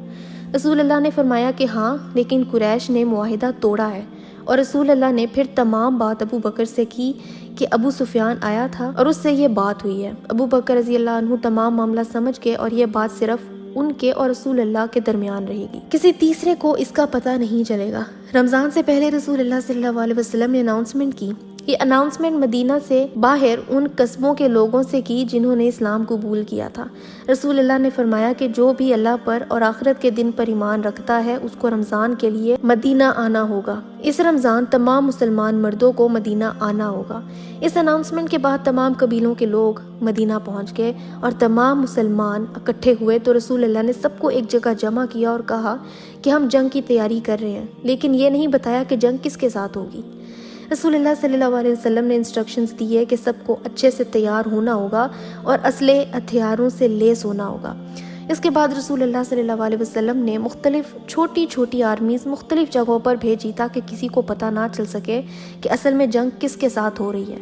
رسول اللہ نے فرمایا کہ ہاں، لیکن قریش نے معاہدہ توڑا ہے، اور رسول اللہ نے پھر تمام بات ابو بکر سے کی کہ ابو سفیان آیا تھا اور اس سے یہ بات ہوئی ہے۔ ابو بکر رضی اللہ عنہ تمام معاملہ سمجھ گئے اور یہ بات صرف ان کے اور رسول اللہ کے درمیان رہے گی، کسی تیسرے کو اس کا پتہ نہیں چلے گا۔ رمضان سے پہلے رسول اللہ صلی اللہ علیہ وسلم نے اناؤنسمنٹ کی۔ یہ اناؤنسمنٹ مدینہ سے باہر ان قصبوں کے لوگوں سے کی جنہوں نے اسلام قبول کیا تھا۔ رسول اللہ نے فرمایا کہ جو بھی اللہ پر اور آخرت کے دن پر ایمان رکھتا ہے اس کو رمضان کے لیے مدینہ آنا ہوگا۔ اس رمضان تمام مسلمان مردوں کو مدینہ آنا ہوگا۔ اس اناؤنسمنٹ کے بعد تمام قبیلوں کے لوگ مدینہ پہنچ گئے اور تمام مسلمان اکٹھے ہوئے تو رسول اللہ نے سب کو ایک جگہ جمع کیا اور کہا کہ ہم جنگ کی تیاری کر رہے ہیں، لیکن یہ نہیں بتایا کہ جنگ کس کے ساتھ ہوگی۔ رسول اللہ صلی اللہ علیہ وسلم نے انسٹرکشنز دی ہے کہ سب کو اچھے سے تیار ہونا ہوگا اور اسلحے ہتھیاروں سے لیس ہونا ہوگا۔ اس کے بعد رسول اللہ صلی اللہ علیہ وسلم نے مختلف چھوٹی چھوٹی آرمیز مختلف جگہوں پر بھیجی تاکہ کسی کو پتہ نہ چل سکے کہ اصل میں جنگ کس کے ساتھ ہو رہی ہے۔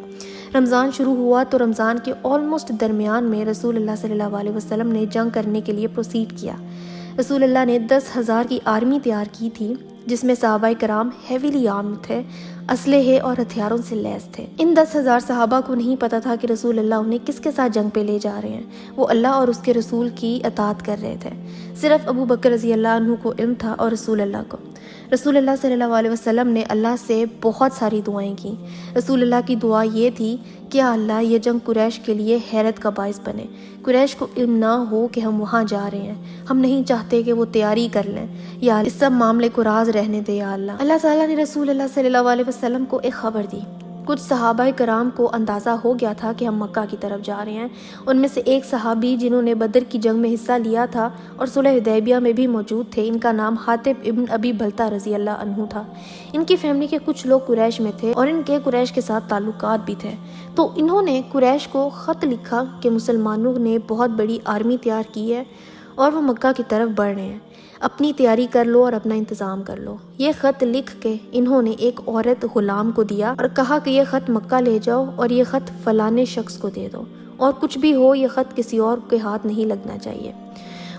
رمضان شروع ہوا تو رمضان کے آلموسٹ درمیان میں رسول اللہ صلی اللہ علیہ وسلم نے جنگ کرنے کے لیے پروسیڈ کیا۔ رسول اللہ نے 10,000 کی آرمی تیار کی تھی جس میں صحابہ کرام ہیویلی آرمڈ تھے، اسلحے اور ہتھیاروں سے لیس تھے۔ ان 10,000 صحابہ کو نہیں پتا تھا کہ رسول اللہ انہیں کس کے ساتھ جنگ پہ لے جا رہے ہیں۔ وہ اللہ اور اس کے رسول کی اطاعت کر رہے تھے۔ صرف ابو بکر رضی اللہ عنہ کو علم تھا اور رسول اللہ کو۔ رسول اللہ صلی اللہ علیہ وسلم نے اللہ سے بہت ساری دعائیں کی۔ رسول اللہ کی دعا یہ تھی کہ اللہ یہ جنگ قریش کے لیے حیرت کا باعث بنے۔ قریش کو علم نہ ہو کہ ہم وہاں جا رہے ہیں، ہم نہیں چاہتے کہ وہ تیاری کر لیں، یا اس سب معاملے کو راز رہنے دے یا اللہ۔ اللہ تعالیٰ نے رسول اللہ صلی اللہ علیہ وسلم کو ایک خبر دی۔ کچھ صحابہ کرام کو اندازہ ہو گیا تھا کہ ہم مکہ کی طرف جا رہے ہیں۔ ان میں سے ایک صحابی جنہوں نے بدر کی جنگ میں حصہ لیا تھا اور صلح حدیبیہ میں بھی موجود تھے، ان کا نام حاطب ابن ابی بلتہ رضی اللہ عنہ تھا۔ ان کی فیملی کے کچھ لوگ قریش میں تھے اور ان کے قریش کے ساتھ تعلقات بھی تھے، تو انہوں نے قریش کو خط لکھا کہ مسلمانوں نے بہت بڑی آرمی تیار کی ہے اور وہ مکہ کی طرف بڑھ رہے ہیں، اپنی تیاری کر لو اور اپنا انتظام کر لو۔ یہ خط لکھ کے انہوں نے ایک عورت غلام کو دیا اور کہا کہ یہ خط مکہ لے جاؤ اور یہ خط فلانے شخص کو دے دو، اور کچھ بھی ہو یہ خط کسی اور کے ہاتھ نہیں لگنا چاہیے۔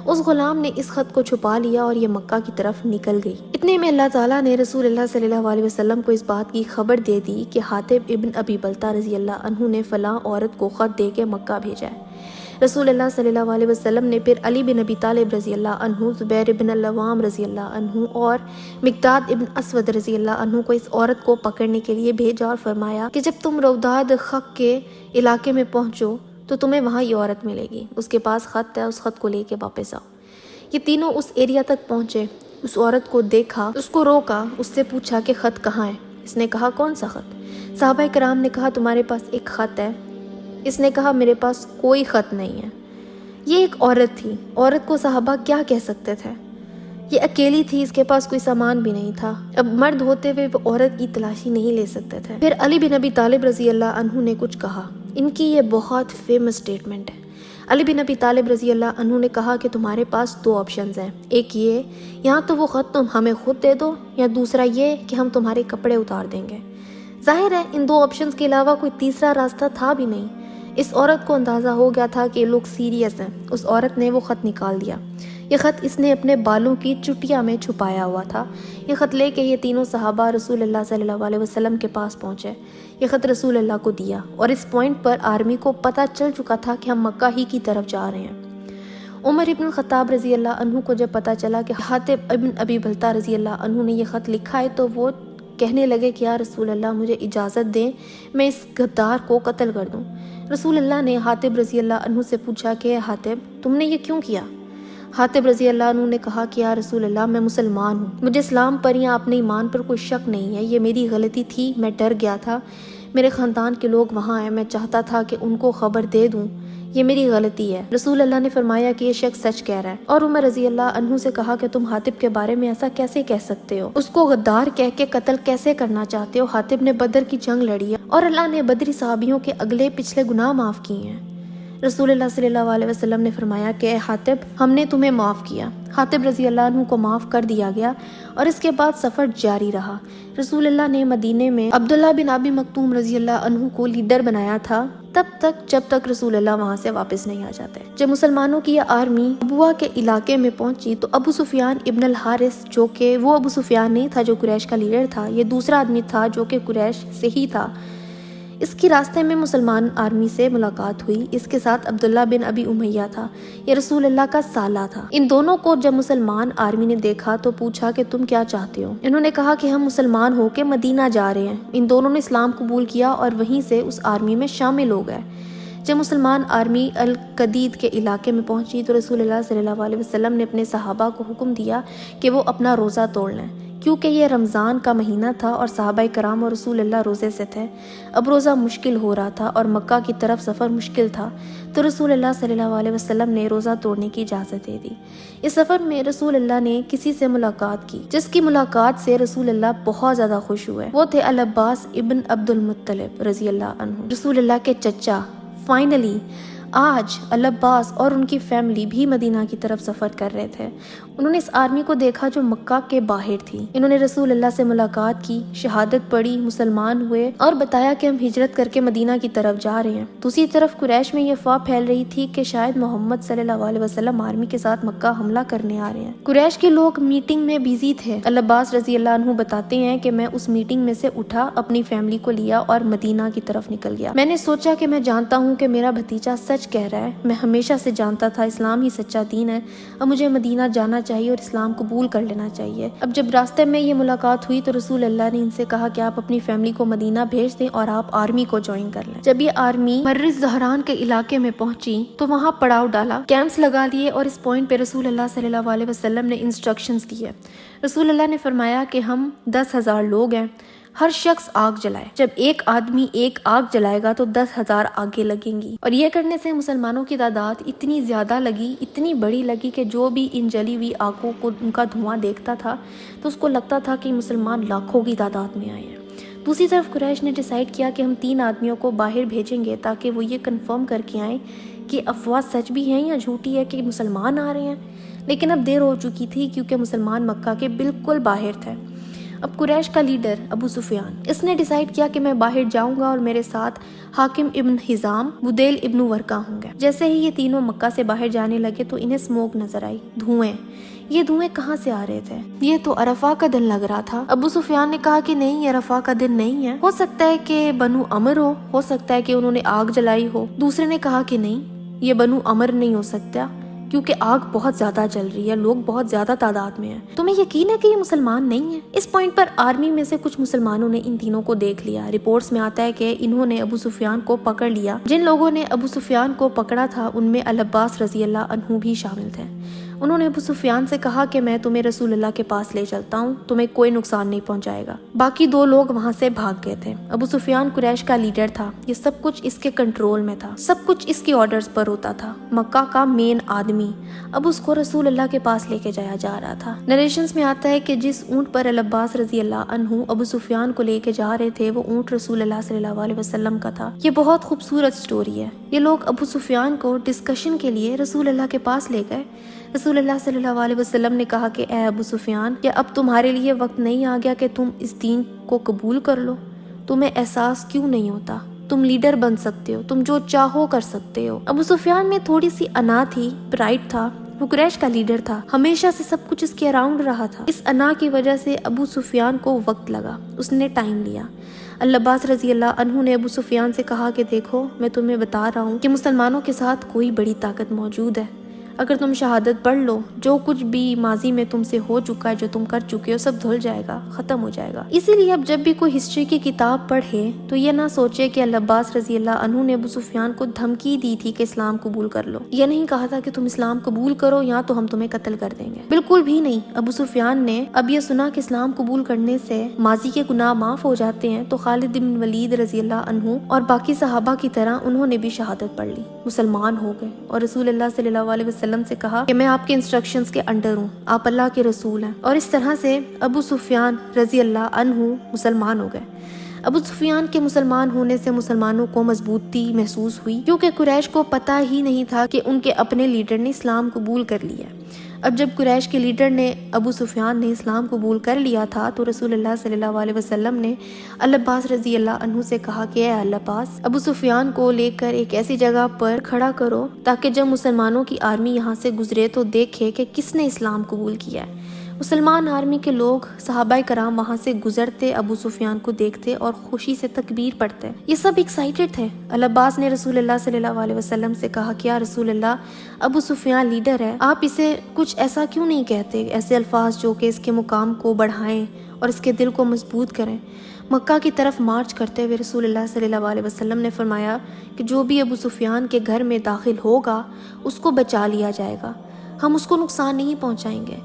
اس غلام نے اس خط کو چھپا لیا اور یہ مکہ کی طرف نکل گئی۔ اتنے میں اللہ تعالیٰ نے رسول اللہ صلی اللہ علیہ وسلم کو اس بات کی خبر دے دی کہ حاطب ابن ابی بلتہ رضی اللہ عنہ نے فلاں عورت کو خط دے کے مکہ بھیجا ہے۔ رسول اللہ صلی اللہ علیہ وسلم نے پھر علی بن ابی طالب رضی اللہ عنہ، زبیر بن العوام رضی اللہ عنہ اور مقداد ابن اسود رضی اللہ عنہ کو اس عورت کو پکڑنے کے لیے بھیجا اور فرمایا کہ جب تم روداد خق کے علاقے میں پہنچو تو تمہیں وہاں یہ عورت ملے گی، اس کے پاس خط ہے، اس خط کو لے کے واپس آؤ۔ یہ تینوں اس ایریا تک پہنچے، اس عورت کو دیکھا، اس کو روکا، اس سے پوچھا کہ خط کہاں ہے۔ اس نے کہا کون سا خط؟ صحابہ کرام نے کہا تمہارے پاس ایک خط ہے۔ اس نے کہا میرے پاس کوئی خط نہیں ہے۔ یہ ایک عورت تھی، عورت کو صحابہ کیا کہہ سکتے تھے؟ یہ اکیلی تھی، اس کے پاس کوئی سامان بھی نہیں تھا۔ اب مرد ہوتے ہوئے وہ عورت کی تلاشی نہیں لے سکتے تھے۔ پھر علی بن ابی طالب رضی اللہ عنہ نے کچھ کہا۔ ان کی یہ بہت فیمس سٹیٹمنٹ ہے۔ علی بن ابی طالب رضی اللہ عنہ نے کہا کہ تمہارے پاس دو آپشنز ہیں، ایک یہ یہاں تو وہ خط تم ہمیں خود دے دو، یا دوسرا یہ کہ ہم تمہارے کپڑے اتار دیں گے۔ ظاہر ہے ان دو آپشنز کے علاوہ کوئی تیسرا راستہ تھا بھی نہیں۔ اس عورت کو اندازہ ہو گیا تھا کہ لوگ سیریس ہیں۔ اس عورت نے وہ خط نکال دیا۔ یہ خط اس نے اپنے بالوں کی چٹیا میں چھپایا ہوا تھا۔ یہ خط لے کے یہ تینوں صحابہ رسول اللہ صلی اللہ علیہ وسلم کے پاس پہنچے۔ یہ خط رسول اللہ کو دیا اور اس پوائنٹ پر آرمی کو پتہ چل چکا تھا کہ ہم مکہ ہی کی طرف جا رہے ہیں۔ عمر ابن الخطاب رضی اللہ عنہ کو جب پتہ چلا کہ حاطب ابن ابی بلتہ رضی اللہ عنہ نے یہ خط لکھا ہے تو وہ کہنے لگے کہ یا رسول اللہ مجھے اجازت دیں میں اس غدار کو قتل کر دوں۔ رسول اللہ نے حاطب رضی اللہ عنہ سے پوچھا کہ حاطب تم نے یہ کیوں کیا؟ حاطب رضی اللہ عنہ نے کہا کہ یا رسول اللہ میں مسلمان ہوں، مجھے اسلام پر یا اپنے ایمان پر کوئی شک نہیں ہے، یہ میری غلطی تھی، میں ڈر گیا تھا، میرے خاندان کے لوگ وہاں ہیں، میں چاہتا تھا کہ ان کو خبر دے دوں، یہ میری غلطی ہے۔ رسول اللہ نے فرمایا کہ یہ شخص سچ کہہ رہا ہے، اور عمر رضی اللہ عنہ سے کہا کہ تم حاطب کے بارے میں ایسا کیسے کہہ سکتے ہو، اس کو غدار کہہ کے قتل کیسے کرنا چاہتے ہو؟ حاطب نے بدر کی جنگ لڑی ہے اور اللہ نے بدری صحابیوں کے اگلے پچھلے گناہ معاف کیے ہیں۔ رسول اللہ صلی اللہ علیہ وسلم نے فرمایا کہ اے حاطب ہم نے تمہیں معاف کیا۔ حاطب رضی اللہ عنہ کو معاف کر دیا گیا اور اس کے بعد سفر جاری رہا۔ رسول اللہ نے مدینے میں عبداللہ بن ابی مکتوم رضی اللہ عنہ کو لیڈر بنایا تھا تب تک جب تک رسول اللہ وہاں سے واپس نہیں آ جاتے۔ جب مسلمانوں کی یہ آرمی ابوا کے علاقے میں پہنچی تو ابو سفیان ابن الحارث، جو کہ وہ ابو سفیان نہیں تھا جو قریش کا لیڈر تھا، یہ دوسرا آدمی تھا جو کہ قریش سے ہی تھا، اس کی راستے میں مسلمان آرمی سے ملاقات ہوئی۔ اس کے ساتھ عبداللہ بن ابی امیہ تھا، یہ رسول اللہ کا سالہ تھا۔ ان دونوں کو جب مسلمان آرمی نے دیکھا تو پوچھا کہ تم کیا چاہتے ہو؟ انہوں نے کہا کہ ہم مسلمان ہو کے مدینہ جا رہے ہیں۔ ان دونوں نے اسلام قبول کیا اور وہیں سے اس آرمی میں شامل ہو گئے۔ جب مسلمان آرمی القدید کے علاقے میں پہنچی تو رسول اللہ صلی اللہ علیہ وسلم نے اپنے صحابہ کو حکم دیا کہ وہ اپنا روزہ توڑ لیں، کیونکہ یہ رمضان کا مہینہ تھا اور صحابہ کرام اور رسول اللہ روزے سے تھے۔ اب روزہ مشکل ہو رہا تھا اور مکہ کی طرف سفر مشکل تھا، تو رسول اللہ صلی اللہ علیہ وسلم نے روزہ توڑنے کی اجازت دے دی۔ اس سفر میں رسول اللہ نے کسی سے ملاقات کی جس کی ملاقات سے رسول اللہ بہت زیادہ خوش ہوئے۔ وہ تھے العباس ابن عبد المطلب رضی اللہ عنہ، رسول اللہ کے چچا۔ فائنلی آج العباس اور ان کی فیملی بھی مدینہ کی طرف سفر کر رہے تھے۔ انہوں نے اس آرمی کو دیکھا جو مکہ کے باہر تھی۔ انہوں نے رسول اللہ سے ملاقات کی، شہادت پڑھی، مسلمان ہوئے اور بتایا کہ ہم ہجرت کر کے مدینہ کی طرف جا رہے ہیں۔ دوسری طرف قریش میں یہ افواہ پھیل رہی تھی کہ شاید محمد صلی اللہ علیہ وسلم آرمی کے ساتھ مکہ حملہ کرنے آ رہے ہیں۔ قریش کے لوگ میٹنگ میں بیزی تھے۔ العباس رضی اللہ عنہ بتاتے ہیں کہ میں اس میٹنگ میں سے اٹھا، اپنی فیملی کو لیا اور مدینہ کی طرف نکل گیا۔ میں نے سوچا کہ میں جانتا ہوں کہ میرا بھتیجا سچ کہہ رہا ہے۔ میں ہمیشہ سے جانتا تھا اسلام ہی سچا دین ہے۔ اب مجھے مدینہ جانا چاہیے اور اسلام قبول کر لینا چاہیے۔ اب جب راستے میں یہ ملاقات ہوئی تو رسول اللہ نے ان سے کہا کہ آپ اپنی فیملی کو مدینہ بھیج دیں اور آپ آرمی کو جوائن کر لیں۔ جب یہ آرمی مرز زہران کے علاقے میں پہنچی تو وہاں پڑاؤ ڈالا، کیمپس لگا دیے اور اس پوائنٹ پہ رسول اللہ صلی اللہ علیہ وسلم نے انسٹرکشنز دیے۔ رسول اللہ نے فرمایا کہ ہم 10,000 لوگ ہیں، ہر شخص آگ جلائے۔ جب ایک آدمی ایک آگ جلائے گا تو 10,000 آگے لگیں گی، اور یہ کرنے سے مسلمانوں کی تعداد اتنی زیادہ لگی، اتنی بڑی لگی کہ جو بھی ان جلی ہوئی آگوں کو ان کا دھواں دیکھتا تھا تو اس کو لگتا تھا کہ مسلمان لاکھوں کی تعداد میں آئے ہیں۔ دوسری طرف قریش نے ڈیسائیڈ کیا کہ ہم 3 آدمیوں کو باہر بھیجیں گے تاکہ وہ یہ کنفرم کر کے آئیں کہ افواہ سچ بھی ہیں یا جھوٹی ہے کہ مسلمان آ رہے ہیں۔ لیکن اب دیر ہو چکی تھی کیونکہ مسلمان مکہ کے بالکل باہر تھے۔ اب قریش کا لیڈر ابو سفیان، اس نے ڈیسائیڈ کیا کہ میں باہر جاؤں گا اور میرے ساتھ حاکم ابن حزام، بدیل ابن ورقہ ہوں گے۔ جیسے ہی یہ تینوں مکہ سے باہر جانے لگے تو انہیں سموک نظر آئی، دھوئیں۔ یہ دھوئیں کہاں سے آ رہے تھے؟ یہ تو عرفہ کا دن لگ رہا تھا۔ ابو سفیان نے کہا کہ نہیں، یہ عرفہ کا دن نہیں ہے، ہو سکتا ہے کہ بنو عمر ہو سکتا ہے کہ انہوں نے آگ جلائی ہو۔ دوسرے نے کہا کہ نہیں، یہ بنو عمر نہیں ہو سکتا کیونکہ آگ بہت زیادہ جل رہی ہے، لوگ بہت زیادہ تعداد میں ہیں۔ تمہیں یقین ہے کہ یہ مسلمان نہیں ہیں؟ اس پوائنٹ پر آرمی میں سے کچھ مسلمانوں نے ان تینوں کو دیکھ لیا۔ رپورٹس میں آتا ہے کہ انہوں نے ابو سفیان کو پکڑ لیا۔ جن لوگوں نے ابو سفیان کو پکڑا تھا ان میں العباس رضی اللہ عنہ بھی شامل تھے۔ انہوں نے ابو سفیان سے کہا کہ میں تمہیں رسول اللہ کے پاس لے چلتا ہوں، تمہیں کوئی نقصان نہیں پہنچائے گا۔ باقی 2 لوگ وہاں سے بھاگ گئے تھے۔ ابو سفیان قریش کا لیڈر تھا، یہ سب کچھ اس کے کنٹرول میں تھا، سب کچھ اس کی آرڈرز پر ہوتا تھا، مکہ کا مین آدمی۔ اب اس کو رسول اللہ کے پاس لے کے جایا جا رہا تھا۔ نریشنز میں آتا ہے کہ جس اونٹ پر العباس رضی اللہ عنہ ابو سفیان کو لے کے جا رہے تھے وہ اونٹ رسول اللہ صلی اللہ علیہ وسلم کا تھا۔ یہ بہت خوبصورت سٹوری ہے۔ یہ لوگ ابو سفیان کو ڈسکشن کے لیے رسول اللہ کے پاس لے گئے۔ رسول اللہ صلی اللہ علیہ وسلم نے کہا کہ اے ابو سفیان، کیا اب تمہارے لیے وقت نہیں آ گیا کہ تم اس دین کو قبول کر لو؟ تمہیں احساس کیوں نہیں ہوتا؟ تم لیڈر بن سکتے ہو، تم جو چاہو کر سکتے ہو۔ ابو سفیان میں تھوڑی سی انا تھی، پرائڈ تھا، وہ قریش کا لیڈر تھا، ہمیشہ سے سب کچھ اس کے اراؤنڈ رہا تھا۔ اس انا کی وجہ سے ابو سفیان کو وقت لگا، اس نے ٹائم لیا۔ العباس رضی اللہ عنہ نے ابو سفیان سے کہا کہ دیکھو، میں تمہیں بتا رہا ہوں کہ مسلمانوں کے ساتھ کوئی بڑی طاقت موجود ہے۔ اگر تم شہادت پڑھ لو، جو کچھ بھی ماضی میں تم سے ہو چکا ہے، جو تم کر چکے ہو، سب دھل جائے گا، ختم ہو جائے گا۔ اسی لیے اب جب بھی کوئی ہسٹری کی کتاب پڑھے تو یہ نہ سوچے کہ العباس رضی اللہ عنہ نے ابو سفیان کو دھمکی دی تھی کہ اسلام قبول کر لو۔ یہ نہیں کہا تھا کہ تم اسلام قبول کرو یا تو ہم تمہیں قتل کر دیں گے، بالکل بھی نہیں۔ ابو سفیان نے اب یہ سنا کہ اسلام قبول کرنے سے ماضی کے گناہ معاف ہو جاتے ہیں تو خالد بن ولید رضی اللہ عنہ اور باقی صحابہ کی طرح انہوں نے بھی شہادت پڑھ لی، مسلمان ہو گئے، اور رسول اللہ صلی اللہ علیہ وسلم سے کہا کہ میں آپ کے انسٹرکشنز کے انڈر ہوں، آپ اللہ کے رسول ہیں۔ اور اس طرح سے ابو سفیان رضی اللہ عنہ مسلمان ہو گئے۔ ابو سفیان کے مسلمان ہونے سے مسلمانوں کو مضبوطی محسوس ہوئی کیونکہ قریش کو پتہ ہی نہیں تھا کہ ان کے اپنے لیڈر نے اسلام قبول کر لیا۔ اب جب قریش کے لیڈر نے ابو سفیان نے اسلام قبول کر لیا تھا تو رسول اللہ صلی اللہ علیہ وسلم نے العباس رضی اللہ عنہ سے کہا کہ اے العباس، ابو سفیان کو لے کر ایک ایسی جگہ پر کھڑا کرو تاکہ جب مسلمانوں کی آرمی یہاں سے گزرے تو دیکھے کہ کس نے اسلام قبول کیا ہے۔ مسلمان آرمی کے لوگ صحابہ کرام وہاں سے گزرتے، ابو سفیان کو دیکھتے اور خوشی سے تکبیر پڑھتے۔ یہ سب ایکسائٹڈ تھے۔ العباس نے رسول اللہ صلی اللہ علیہ وسلم سے کہا کہ یا رسول اللہ، ابو سفیان لیڈر ہے، آپ اسے کچھ ایسا کیوں نہیں کہتے، ایسے الفاظ جو کہ اس کے مقام کو بڑھائیں اور اس کے دل کو مضبوط کریں۔ مکہ کی طرف مارچ کرتے ہوئے رسول اللہ صلی اللہ علیہ وسلم نے فرمایا کہ جو بھی ابو سفیان کے گھر میں داخل ہوگا اس کو بچا لیا جائے گا، ہم اس کو نقصان نہیں پہنچائیں گے۔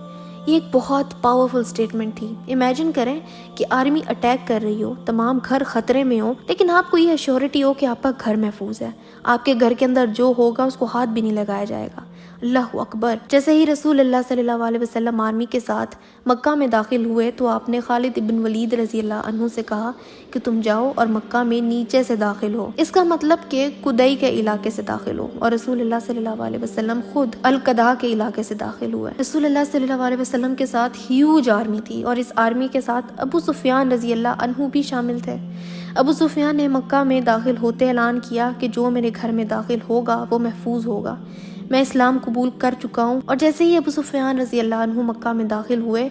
یہ ایک بہت پاورفل سٹیٹمنٹ تھی۔ امیجن کریں کہ آرمی اٹیک کر رہی ہو، تمام گھر خطرے میں ہو، لیکن آپ کو یہ ایشورٹی ہو کہ آپ کا گھر محفوظ ہے، آپ کے گھر کے اندر جو ہوگا اس کو ہاتھ بھی نہیں لگایا جائے گا۔ اللہ اکبر۔ جیسے ہی رسول اللہ صلی اللہ علیہ وسلم آرمی کے ساتھ مکہ میں داخل ہوئے تو آپ نے خالد ابن ولید رضی اللہ عنہ سے کہا کہ تم جاؤ اور مکہ میں نیچے سے داخل ہو، اس کا مطلب کہ قدئی کے علاقے سے داخل ہو، اور رسول اللہ صلی اللہ علیہ وسلم خود القدع کے علاقے سے داخل ہوئے۔ رسول اللہ صلی اللہ علیہ وسلم کے ساتھ ہیوج آرمی تھی، اور اس آرمی کے ساتھ ابو سفیان رضی اللہ عنہ بھی شامل تھے۔ ابو سفیان نے مکہ میں داخل ہوتے اعلان کیا کہ جو میرے گھر میں داخل ہوگا وہ محفوظ ہوگا، میں اسلام قبول کر چکا ہوں۔ اور جیسے ہی ابو سفیان رضی اللہ عنہ مکہ میں داخل ہوئے،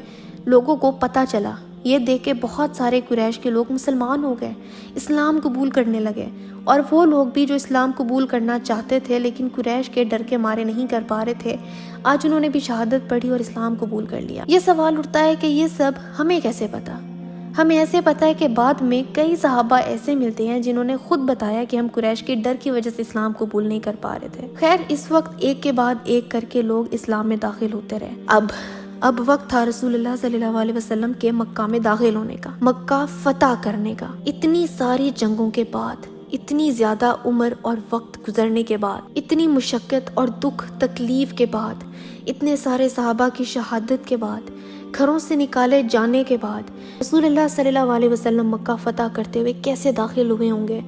لوگوں کو پتہ چلا، یہ دیکھ کے بہت سارے قریش کے لوگ مسلمان ہو گئے، اسلام قبول کرنے لگے، اور وہ لوگ بھی جو اسلام قبول کرنا چاہتے تھے لیکن قریش کے ڈر کے مارے نہیں کر پا رہے تھے، آج انہوں نے بھی شہادت پڑھی اور اسلام قبول کر لیا۔ یہ سوال اٹھتا ہے کہ یہ سب ہمیں کیسے پتا؟ ہمیں ایسے پتہ ہے کہ بعد میں کئی صحابہ ایسے ملتے ہیں جنہوں نے خود بتایا کہ ہم قریش کے ڈر کی وجہ سے اسلام قبول نہیں کر پا رہے تھے۔ خیر، اس وقت ایک کے بعد ایک کر کے لوگ اسلام میں داخل ہوتے رہے۔ اب وقت تھا رسول اللہ صلی اللہ علیہ وسلم کے مکہ میں داخل ہونے کا، مکہ فتح کرنے کا۔ اتنی ساری جنگوں کے بعد، اتنی زیادہ عمر اور وقت گزرنے کے بعد، اتنی مشقت اور دکھ تکلیف کے بعد، اتنے سارے صحابہ کی شہادت کے بعد، گھروں سے نکالے جانے کے بعد، رسول اللہ صلی اللہ علیہ وسلم مکہ فتح کرتے ہوئے کیسے داخل ہوئے ہوں گے،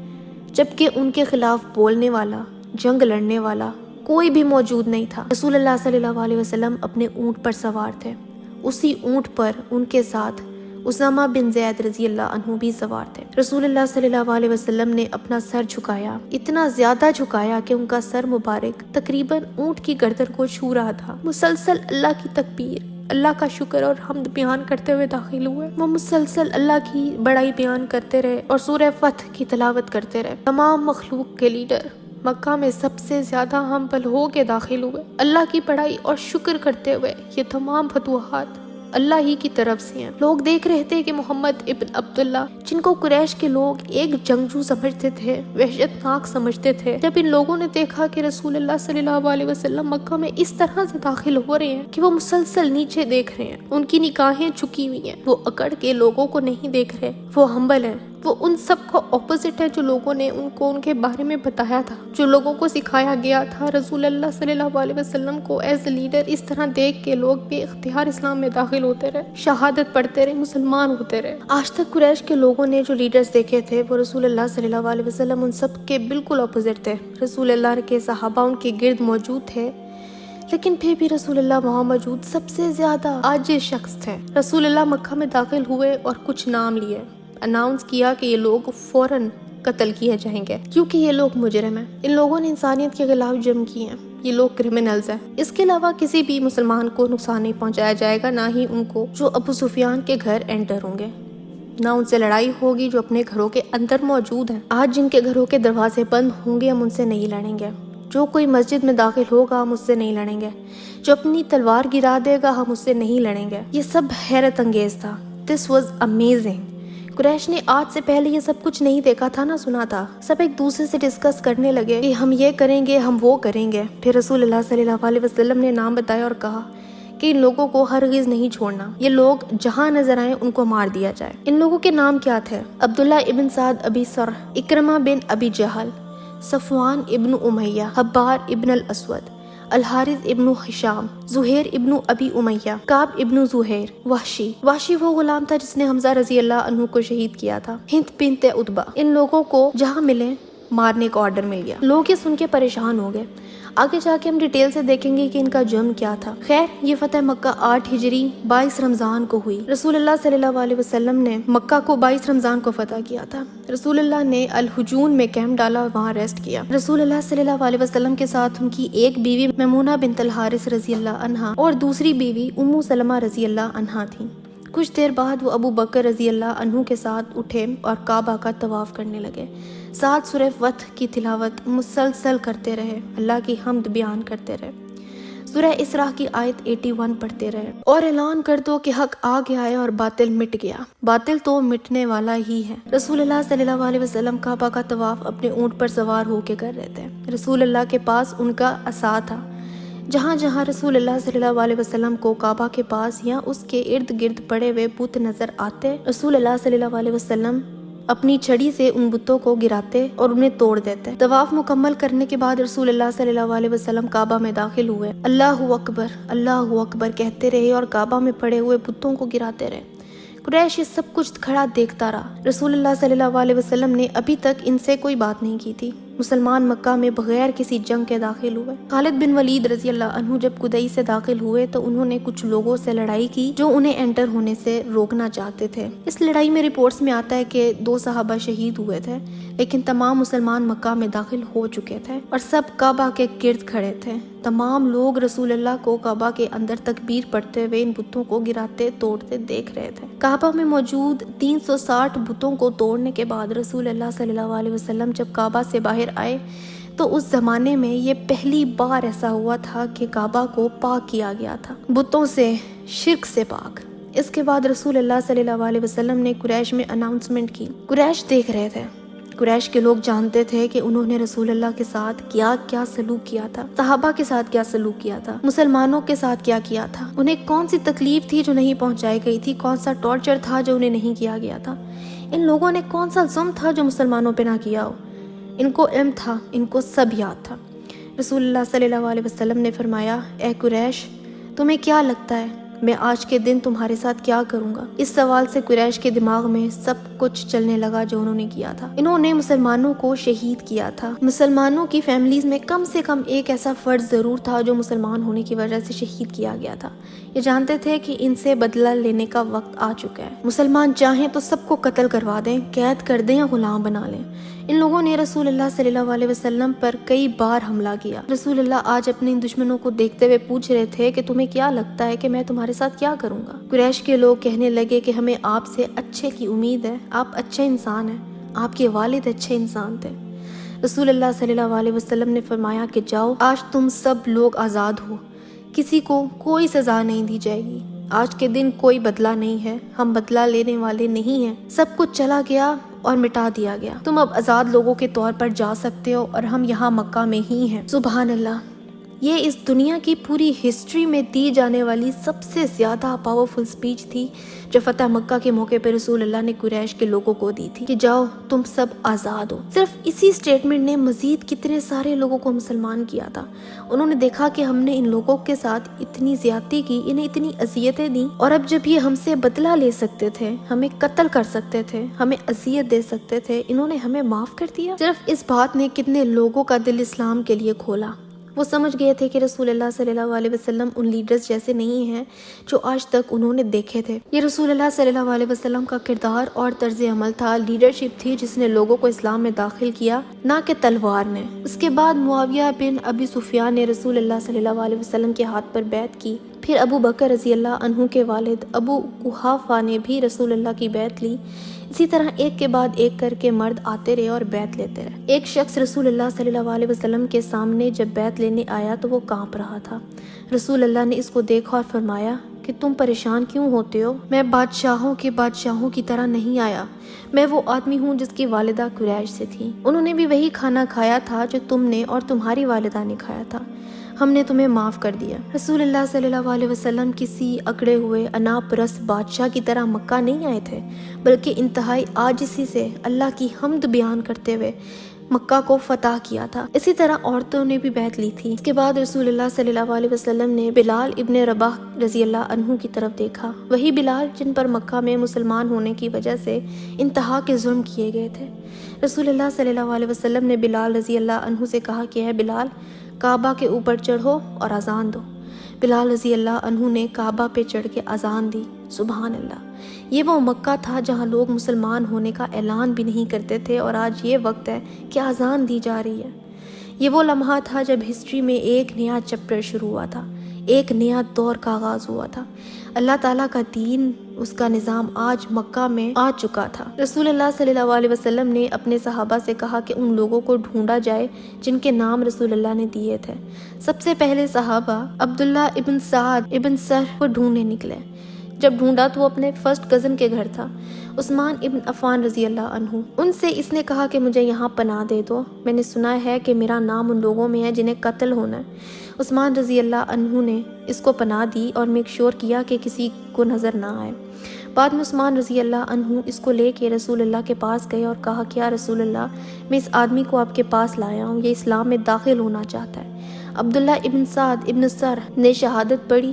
جبکہ ان کے خلاف بولنے والا، جنگ لڑنے والا کوئی بھی موجود نہیں تھا۔ رسول اللہ صلی اللہ علیہ وسلم اپنے اونٹ پر سوار تھے، اسی اونٹ پر ان کے ساتھ اسامہ بن زید رضی اللہ عنہ بھی سوار تھے۔ رسول اللہ صلی اللہ علیہ وسلم نے اپنا سر جھکایا، اتنا زیادہ جھکایا کہ ان کا سر مبارک تقریباً اونٹ کی گردن کو چھو رہا تھا۔ مسلسل اللہ کی تکبیر، اللہ کا شکر اور حمد بیان کرتے ہوئے داخل ہوئے۔ وہ مسلسل اللہ کی بڑائی بیان کرتے رہے اور سورہ فتح کی تلاوت کرتے رہے۔ تمام مخلوق کے لیڈر مکہ میں سب سے زیادہ ہمبل ہو کے داخل ہوئے، اللہ کی بڑائی اور شکر کرتے ہوئے۔ یہ تمام فتوحات اللہ ہی کی طرف سے ہیں۔ لوگ دیکھ رہے تھے کہ محمد ابن عبداللہ، جن کو قریش کے لوگ ایک جنگجو سمجھتے تھے، وحشت ناک سمجھتے تھے، جب ان لوگوں نے دیکھا کہ رسول اللہ صلی اللہ علیہ وسلم مکہ میں اس طرح سے داخل ہو رہے ہیں کہ وہ مسلسل نیچے دیکھ رہے ہیں، ان کی نگاہیں جھکی ہوئی ہیں، وہ اکڑ کے لوگوں کو نہیں دیکھ رہے، وہ ہمبل ہیں، وہ ان سب کو اپوزٹ ہے جو لوگوں نے ان کو ان کے بارے میں بتایا تھا، جو لوگوں کو سکھایا گیا تھا۔ رسول اللہ صلی اللہ علیہ وسلم کو ایز اے لیڈر اس طرح دیکھ کے لوگ بے اختیار اسلام میں داخل ہوتے رہے، شہادت پڑھتے رہے، مسلمان ہوتے رہے۔ آج تک قریش کے لوگوں نے جو لیڈرز دیکھے تھے وہ رسول اللہ صلی اللہ علیہ وسلم ان سب کے بالکل اپوزٹ تھے۔ رسول اللہ کے صحابہ ان کے گرد موجود تھے، لیکن پھر بھی رسول اللہ وہاں موجود سب سے زیادہ عاجز شخص تھے۔ رسول اللہ مکہ میں داخل ہوئے اور کچھ نام لیے، اناؤنس کیا کہ یہ لوگ فوراً قتل کیے جائیں گے کیونکہ یہ لوگ مجرم ہیں، ان لوگوں نے انسانیت کے خلاف جرم کیے ہیں، یہ لوگ کرمنلز ہیں۔ اس کے علاوہ کسی بھی مسلمان کو نقصان نہیں پہنچایا جائے گا، نہ ہی ان کو جو ابو سفیان کے گھر انٹر ہوں گے، نہ ان سے لڑائی ہوگی جو اپنے گھروں کے اندر موجود ہیں۔ آج جن کے گھروں کے دروازے بند ہوں گے ہم ان سے نہیں لڑیں گے، جو کوئی مسجد میں داخل ہوگا ہم اس سے نہیں لڑیں گے، جو اپنی تلوار گرا دے گا ہم اس سے نہیں لڑیں گے۔ یہ سب حیرت انگیز تھا۔ This was amazing. قریش نے آج سے پہلے یہ سب کچھ نہیں دیکھا تھا، نہ سنا تھا۔ سب ایک دوسرے سے ڈسکس کرنے لگے کہ ہم یہ کریں گے، ہم وہ کریں گے۔ پھر رسول اللہ صلی اللہ علیہ وسلم نے نام بتایا اور کہا کہ ان لوگوں کو ہرگز نہیں چھوڑنا، یہ لوگ جہاں نظر آئیں ان کو مار دیا جائے۔ ان لوگوں کے نام کیا تھے؟ عبداللہ ابن سعد ابی سرح، اکرمہ بن ابی جہل، صفوان ابن امیہ، حبار ابن الاسود، الحارث ابن ہشام، زہیر ابن ابی امیہ، کعب ابن زہیر، وحشی وہ غلام تھا جس نے حمزہ رضی اللہ عنہ کو شہید کیا تھا، ہند بنت عتبہ۔ ان لوگوں کو جہاں ملے مارنے کا آرڈر مل گیا۔ لوگ یہ سن کے پریشان ہو گئے۔ آگے جا کے ہم ڈیٹیل سے دیکھیں گے کہ ان کا جرم کیا تھا۔ خیر، یہ فتح مکہ 8 ہجری 22 رمضان کو ہوئی۔ رسول اللہ صلی اللہ علیہ وسلم نے مکہ کو 22 رمضان کو فتح کیا تھا۔ رسول اللہ نے الحجون میں کیمپ ڈالا اور وہاں ریسٹ کیا۔ رسول اللہ صلی اللہ علیہ وسلم کے ساتھ ان کی ایک بیوی میمونہ بنت الحارث رضی اللہ عنہا اور دوسری بیوی ام سلمہ رضی اللہ عنہا تھیں۔ کچھ دیر بعد وہ ابو بکر رضی اللہ عنہ کے ساتھ اٹھے اور کعبہ کا طواف کرنے لگے، ساتھ سورہ فتح کی تلاوت مسلسل کرتے رہے، اللہ کی حمد بیان کرتے رہے، سورہ اسراء کی آیت 81 پڑھتے رہے اور اعلان کر دو کہ حق آ گیا ہے اور باطل مٹ گیا، باطل تو مٹنے والا ہی ہے۔ رسول اللہ صلی اللہ علیہ وسلم کعبہ کا طواف اپنے اونٹ پر سوار ہو کے کر رہے تھے۔ رسول اللہ کے پاس ان کا عصا تھا۔ جہاں جہاں رسول اللہ صلی اللہ علیہ وسلم کو کعبہ کے پاس یا اس کے ارد گرد پڑے ہوئے بت نظر آتے، رسول اللہ صلی اللہ علیہ وسلم اپنی چھڑی سے ان بتوں کو گراتے اور انہیں توڑ دیتے۔ طواف مکمل کرنے کے بعد رسول اللہ صلی اللہ علیہ وسلم کعبہ میں داخل ہوئے، اللہ اکبر کہتے رہے اور کعبہ میں پڑے ہوئے بتوں کو گراتے رہے۔ قریش یہ سب کچھ کھڑا دیکھتا رہا۔ رسول اللہ صلی اللہ علیہ وسلم نے ابھی تک ان سے کوئی بات نہیں کی تھی۔ مسلمان مکہ میں بغیر کسی جنگ کے داخل ہوئے۔ خالد بن ولید رضی اللہ عنہ جب قدئی سے داخل ہوئے تو انہوں نے کچھ لوگوں سے لڑائی کی جو انہیں انٹر ہونے سے روکنا چاہتے تھے۔ اس لڑائی میں رپورٹس میں آتا ہے کہ 2 صحابہ شہید ہوئے تھے، لیکن تمام مسلمان مکہ میں داخل ہو چکے تھے اور سب کعبہ کے گرد کھڑے تھے۔ تمام لوگ رسول اللہ کو کعبہ کے اندر تکبیر پڑھتے ہوئے ان بتوں کو گراتے توڑتے دیکھ رہے تھے۔ کعبہ میں موجود 360 بتوں کو توڑنے کے بعد رسول اللہ صلی اللہ علیہ وسلم جب کعبہ سے باہر آئے تو اس زمانے میں یہ پہلی بار ایسا ہوا تھا کہ کعبہ کو پاک کیا گیا تھا، بتوں سے، شرک سے پاک۔ اس کے بعد رسول اللہ صلی اللہ علیہ وسلم نے قریش میں اناؤنسمنٹ کی۔ قریش دیکھ رہے تھے، قریش کے لوگ جانتے تھے کہ انہوں نے رسول اللہ کے ساتھ کیا کیا سلوک کیا تھا، صحابہ کے ساتھ کیا سلوک کیا تھا، مسلمانوں کے ساتھ کیا کیا تھا، انہیں کون سی تکلیف تھی جو نہیں پہنچائی گئی تھی، کون سا ٹارچر تھا جو انہیں نہیں کیا گیا تھا، ان لوگوں نے کون سا ظلم تھا جو مسلمانوں پہ نہ کیا ہو۔ ان کو علم تھا، ان کو سب یاد تھا۔ رسول اللہ صلی اللہ علیہ وسلم نے فرمایا، اے قریش، تمہیں کیا لگتا ہے میں آج کے دن تمہارے ساتھ کیا کروں گا؟ اس سوال سے قریش کے دماغ میں سب کچھ چلنے لگا جو انہوں نے کیا تھا۔ انہوں نے مسلمانوں کو شہید کیا تھا۔ مسلمانوں کی فیملیز میں کم سے کم ایک ایسا فرد ضرور تھا جو مسلمان ہونے کی وجہ سے شہید کیا گیا تھا۔ یہ جانتے تھے کہ ان سے بدلہ لینے کا وقت آ چکا ہے۔ مسلمان چاہیں تو سب کو قتل کروا دیں، قید کر دیں یا غلام بنا لیں۔ ان لوگوں نے رسول اللہ صلی اللہ علیہ وسلم پر کئی بار حملہ کیا۔ رسول اللہ آج اپنے ان دشمنوں کو دیکھتے ہوئے پوچھ رہے تھے کہ تمہیں کیا لگتا ہے کہ میں تمہارے ساتھ کیا کروں گا؟ قریش کے لوگ کہنے لگے کہ ہمیں آپ سے اچھے کی امید ہے، آپ اچھے انسان ہیں، آپ کے والد اچھے انسان تھے۔ رسول اللہ صلی اللہ علیہ وسلم نے فرمایا کہ جاؤ، آج تم سب لوگ آزاد ہو، کسی کو کوئی سزا نہیں دی جائے گی، آج کے دن کوئی بدلہ نہیں ہے، ہم بدلہ لینے والے نہیں ہیں، سب کچھ چلا گیا اور مٹا دیا گیا، تم اب آزاد لوگوں کے طور پر جا سکتے ہو اور ہم یہاں مکہ میں ہی ہیں۔ سبحان اللہ، یہ اس دنیا کی پوری ہسٹری میں دی جانے والی سب سے زیادہ پاورفل سپیچ تھی جو فتح مکہ کے موقع پہ رسول اللہ نے قریش کے لوگوں کو دی تھی کہ جاؤ تم سب آزاد ہو۔ صرف اسی سٹیٹمنٹ نے مزید کتنے سارے لوگوں کو مسلمان کیا تھا۔ انہوں نے دیکھا کہ ہم نے ان لوگوں کے ساتھ اتنی زیادتی کی، انہیں اتنی اذیتیں دی، اور اب جب یہ ہم سے بدلہ لے سکتے تھے، ہمیں قتل کر سکتے تھے، ہمیں اذیت دے سکتے تھے، انہوں نے ہمیں معاف کر دیا۔ صرف اس بات نے کتنے لوگوں کا دل اسلام کے لیے کھولا۔ وہ سمجھ گئے تھے کہ رسول اللہ صلی اللہ علیہ وسلم ان لیڈرز جیسے نہیں ہیں جو آج تک انہوں نے دیکھے تھے۔ یہ رسول اللہ صلی اللہ علیہ وسلم کا کردار اور طرز عمل تھا، لیڈرشپ تھی جس نے لوگوں کو اسلام میں داخل کیا، نہ کہ تلوار نے۔ اس کے بعد معاویہ بن ابی سفیان نے رسول اللہ صلی اللہ علیہ وسلم کے ہاتھ پر بیعت کی۔ پھر ابو بکر رضی اللہ عنہ کے والد ابو قحافہ نے بھی رسول اللہ کی بیعت لی۔ اسی طرح ایک کے بعد ایک کر کے مرد آتے رہے اور بیعت لیتے رہے۔ ایک شخص رسول اللہ صلی اللہ علیہ وسلم کے سامنے جب بیعت لینے آیا تو وہ کانپ رہا تھا۔ رسول اللہ نے اس کو دیکھا اور فرمایا کہ تم پریشان کیوں ہوتے ہو؟ میں بادشاہوں کی طرح نہیں آیا، میں وہ آدمی ہوں جس کی والدہ قریش سے تھی، انہوں نے بھی وہی کھانا کھایا تھا جو تم نے اور تمہاری والدہ نے کھایا تھا، ہم نے تمہیں معاف کر دیا۔ رسول اللہ صلی اللہ علیہ وسلم کسی اکڑے ہوئے انا پرست بادشاہ کی طرح مکہ نہیں آئے تھے، بلکہ انتہائی عاجزی سے اللہ کی حمد بیان کرتے ہوئے مکہ کو فتح کیا تھا۔ اسی طرح عورتوں نے بھی بیعت لی تھی۔ اس کے بعد رسول اللہ صلی اللہ علیہ وسلم نے بلال ابن رباح رضی اللہ عنہ کی طرف دیکھا، وہی بلال جن پر مکہ میں مسلمان ہونے کی وجہ سے انتہا کے ظلم کیے گئے تھے۔ رسول اللہ صلی اللہ علیہ وسلم نے بلال رضی اللہ عنہ سے کہا کہ اے بلال، کعبہ کے اوپر چڑھو اور اذان دو۔ بلال رضی اللہ عنہ نے کعبہ پہ چڑھ کے اذان دی۔ سبحان اللہ، یہ وہ مکہ تھا جہاں لوگ مسلمان ہونے کا اعلان بھی نہیں کرتے تھے، اور آج یہ وقت ہے کہ اذان دی جا رہی ہے۔ یہ وہ لمحہ تھا جب ہسٹری میں ایک نیا چیپٹر شروع ہوا تھا، ایک نیا دور کا آغاز ہوا تھا۔ اللہ تعالیٰ کا دین، اس کا نظام آج مکہ میں آ چکا تھا۔ رسول اللہ صلی اللہ علیہ وسلم نے اپنے صحابہ سے کہا کہ ان لوگوں کو ڈھونڈا جائے جن کے نام رسول اللہ نے دیے تھے۔ سب سے پہلے صحابہ عبداللہ ابن سعد ابن سر کو ڈھونڈنے نکلے۔ جب ڈھونڈا تو وہ اپنے فرسٹ کزن کے گھر تھا، عثمان ابن عفان رضی اللہ عنہ۔ ان سے اس نے کہا کہ مجھے یہاں پناہ دے دو، میں نے سنا ہے کہ میرا نام ان لوگوں میں ہے جنہیں قتل ہونا ہے۔ عثمان رضی اللہ عنہ نے اس کو پناہ دی اور میک شور کیا کہ کسی کو نظر نہ آئے۔ بعد میں عثمان رضی اللہ عنہ اس کو لے کے رسول اللہ کے پاس گئے اور کہا کہ یا رسول اللہ، میں اس آدمی کو آپ کے پاس لایا ہوں، یہ اسلام میں داخل ہونا چاہتا ہے۔ عبداللہ ابن سعد ابن سر نے شہادت پڑھی،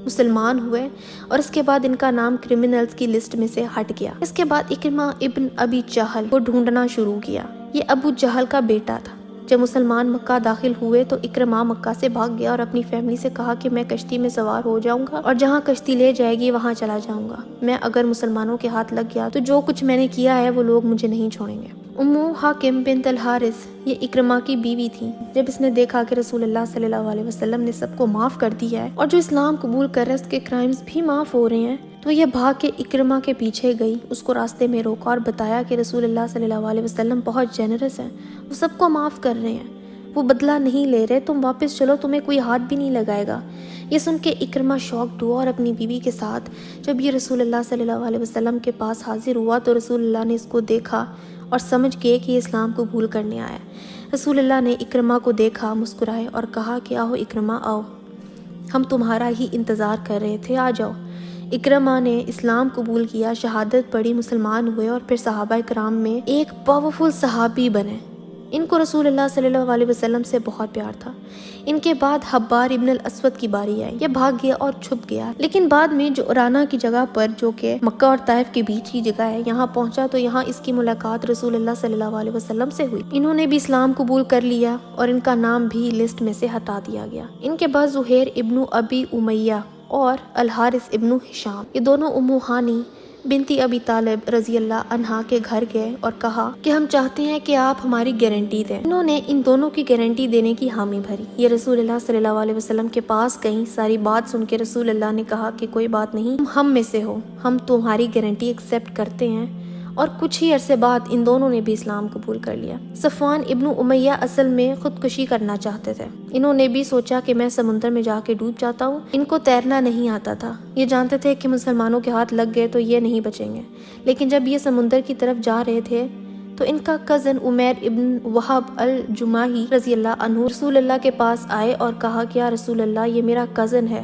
مسلمان ہوئے، اور اس کے بعد ان کا نام کرمنلز کی لسٹ میں سے ہٹ گیا۔ اس کے بعد اکرمہ ابن ابی جہل کو ڈھونڈنا شروع کیا۔ یہ ابو جہل کا بیٹا تھا۔ جب مسلمان مکہ داخل ہوئے تو اکرمہ مکہ سے بھاگ گیا اور اپنی فیملی سے کہا کہ میں کشتی میں سوار ہو جاؤں گا اور جہاں کشتی لے جائے گی وہاں چلا جاؤں گا۔ میں اگر مسلمانوں کے ہاتھ لگ گیا تو جو کچھ میں نے کیا ہے وہ لوگ مجھے نہیں چھوڑیں گے۔ امو حاکم بنت الحارث یہ اکرمہ کی بیوی تھی۔ جب اس نے دیکھا کہ رسول اللہ صلی اللہ علیہ وسلم نے سب کو معاف کر دیا ہے اور جو اسلام قبول کر رہے ہیں اس کے کرائمز بھی معاف ہو رہے ہیں، تو یہ بھاگ کے اکرمہ کے پیچھے گئی، اس کو راستے میں روکا اور بتایا کہ رسول اللہ صلی اللہ علیہ وسلم بہت جینرس ہیں، وہ سب کو معاف کر رہے ہیں، وہ بدلہ نہیں لے رہے، تم واپس چلو، تمہیں کوئی ہاتھ بھی نہیں لگائے گا۔ یہ سن کے اکرمہ شاکڈ ہوا اور اپنی بیوی کے ساتھ جب یہ رسول اللہ صلی اللہ علیہ وسلم کے پاس حاضر ہوا تو رسول اللہ نے اس کو دیکھا اور سمجھ گئے کہ یہ اسلام قبول کرنے آیا ہے۔ رسول اللہ نے اکرمہ کو دیکھا، مسکرائے اور کہا کہ آؤ اکرمہ آؤ، ہم تمہارا ہی انتظار کر رہے تھے، آ جاؤ۔ اکرمہ نے اسلام قبول کیا، شہادت پڑھی، مسلمان ہوئے اور پھر صحابہ کرام میں ایک پاورفل صحابی بنے۔ ان کو رسول اللہ صلی اللہ علیہ وسلم سے بہت پیار تھا۔ ان کے بعد حبار ابن الاسود کی باری آئی، یہ بھاگ گیا اور چھپ گیا، لیکن بعد میں جو ارانا کی جگہ پر جو کہ مکہ اور طائف کے بیچ کی جگہ ہے یہاں پہنچا تو یہاں اس کی ملاقات رسول اللہ صلی اللہ علیہ وسلم سے ہوئی۔ انہوں نے بھی اسلام قبول کر لیا اور ان کا نام بھی لسٹ میں سے ہٹا دیا گیا۔ ان کے بعد زہیر ابن ابی امیہ اور الحارث ابن ہشام یہ دونوں امو ہانی بنتی ابی طالب رضی اللہ عنہا کے گھر گئے اور کہا کہ ہم چاہتے ہیں کہ آپ ہماری گارنٹی دیں۔ انہوں نے ان دونوں کی گارنٹی دینے کی حامی بھری۔ یہ رسول اللہ صلی اللہ علیہ وسلم کے پاس گئیں، ساری بات سن کے رسول اللہ نے کہا کہ کوئی بات نہیں، تم ہم میں سے ہو، ہم تمہاری گارنٹی ایکسیپٹ کرتے ہیں، اور کچھ ہی عرصے بعد ان دونوں نے بھی اسلام قبول کر لیا۔ صفوان ابن امیہ اصل میں خودکشی کرنا چاہتے تھے۔ انہوں نے بھی سوچا کہ میں سمندر میں جا کے ڈوب جاتا ہوں۔ ان کو تیرنا نہیں آتا تھا، یہ جانتے تھے کہ مسلمانوں کے ہاتھ لگ گئے تو یہ نہیں بچیں گے، لیکن جب یہ سمندر کی طرف جا رہے تھے تو ان کا کزن عمیر ابن وہب الجماحی رضی اللہ عنہ رسول اللہ کے پاس آئے اور کہا کہ یا رسول اللہ، یہ میرا کزن ہے،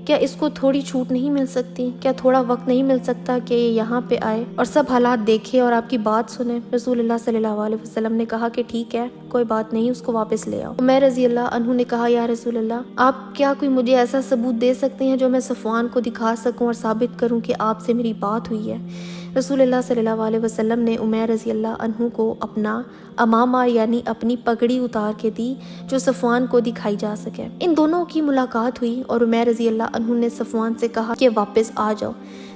کیا اس کو تھوڑی چھوٹ نہیں مل سکتی؟ کیا تھوڑا وقت نہیں مل سکتا کہ یہ یہاں پہ آئے اور سب حالات دیکھے اور آپ کی بات سنے؟ رسول اللہ صلی اللہ علیہ وسلم نے کہا کہ ٹھیک ہے، کوئی بات نہیں، اس کو واپس لے آؤ۔ عمیر رضی اللہ عنہ نے کہا یا رسول اللہ، آپ کیا کوئی مجھے ایسا ثبوت دے سکتے ہیں جو میں صفوان کو دکھا سکوں اور ثابت کروں کہ آپ سے میری بات ہوئی ہے؟ رسول اللہ صلی اللہ علیہ وسلم نے عمیر رضی اللہ عنہ کو اپنا امامہ یعنی اپنی پگڑی اتار کے دی جو صفوان کو دکھائی جا سکے۔ ان دونوں کی ملاقات ہوئی اور عمیر رضی اللہ عنہ نے صفوان سے کہا کہ واپس آ جاؤ۔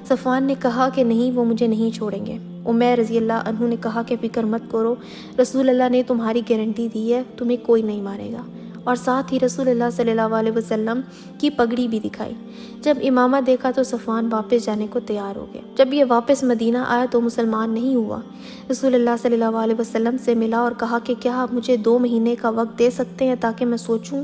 صفوان نے کہا کہ نہیں، وہ مجھے نہیں چھوڑیں گے۔ عمیر رضی اللہ عنہ نے کہا کہ فکر مت کرو، رسول اللہ نے تمہاری گارنٹی دی ہے، تمہیں کوئی نہیں مارے گا، اور ساتھ ہی رسول اللہ صلی اللہ علیہ وسلم کی پگڑی بھی دکھائی۔ جب امامہ دیکھا تو صفوان واپس جانے کو تیار ہو گئے۔ جب یہ واپس مدینہ آیا تو مسلمان نہیں ہوا، رسول اللہ صلی اللہ علیہ وسلم سے ملا اور کہا کہ کیا آپ مجھے 2 مہینے کا وقت دے سکتے ہیں تاکہ میں سوچوں؟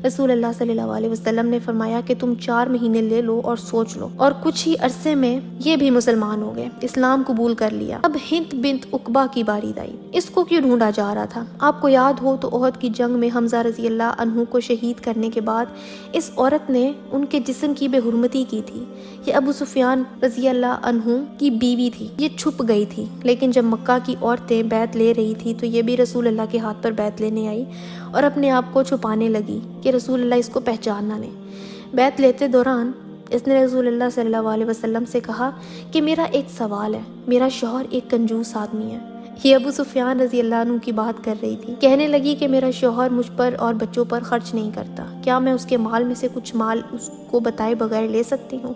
رسول اللہ صلی اللہ علیہ وسلم نے فرمایا کہ تم 4 مہینے لے لو اور سوچ لو، اور کچھ ہی عرصے میں یہ بھی مسلمان ہو گئے، اسلام قبول کر لیا۔ اب ہند بنت عقبہ کی باری آئی۔ اس کو کیوں ڈھونڈا جا رہا تھا؟ آپ کو یاد ہو تو احد کی جنگ میں حمزہ رضی اللہ عنہ کو شہید کرنے کے بعد اس عورت نے ان کے جسم کی بے حرمتی کی تھی۔ یہ ابو سفیان رضی اللہ عنہ کی بیوی تھی، یہ چھپ گئی تھی، لیکن جب مکہ کی عورتیں بیعت لے رہی تھی تو یہ بھی رسول اللہ کے ہاتھ پر بیعت لینے آئی اور اپنے آپ کو چھپانے لگی کہ رسول اللہ اس کو پہچان نہ لیں۔ بیعت لیتے دوران اس نے رسول اللہ صلی اللہ علیہ وسلم سے کہا کہ میرا ایک سوال ہے، میرا شوہر ایک کنجوس آدمی ہے۔ یہ ابو سفیان رضی اللہ عنہ کی بات کر رہی تھی، کہنے لگی کہ میرا شوہر مجھ پر اور بچوں پر خرچ نہیں کرتا، کیا میں اس کے مال میں سے کچھ مال اس کو بتائے بغیر لے سکتی ہوں؟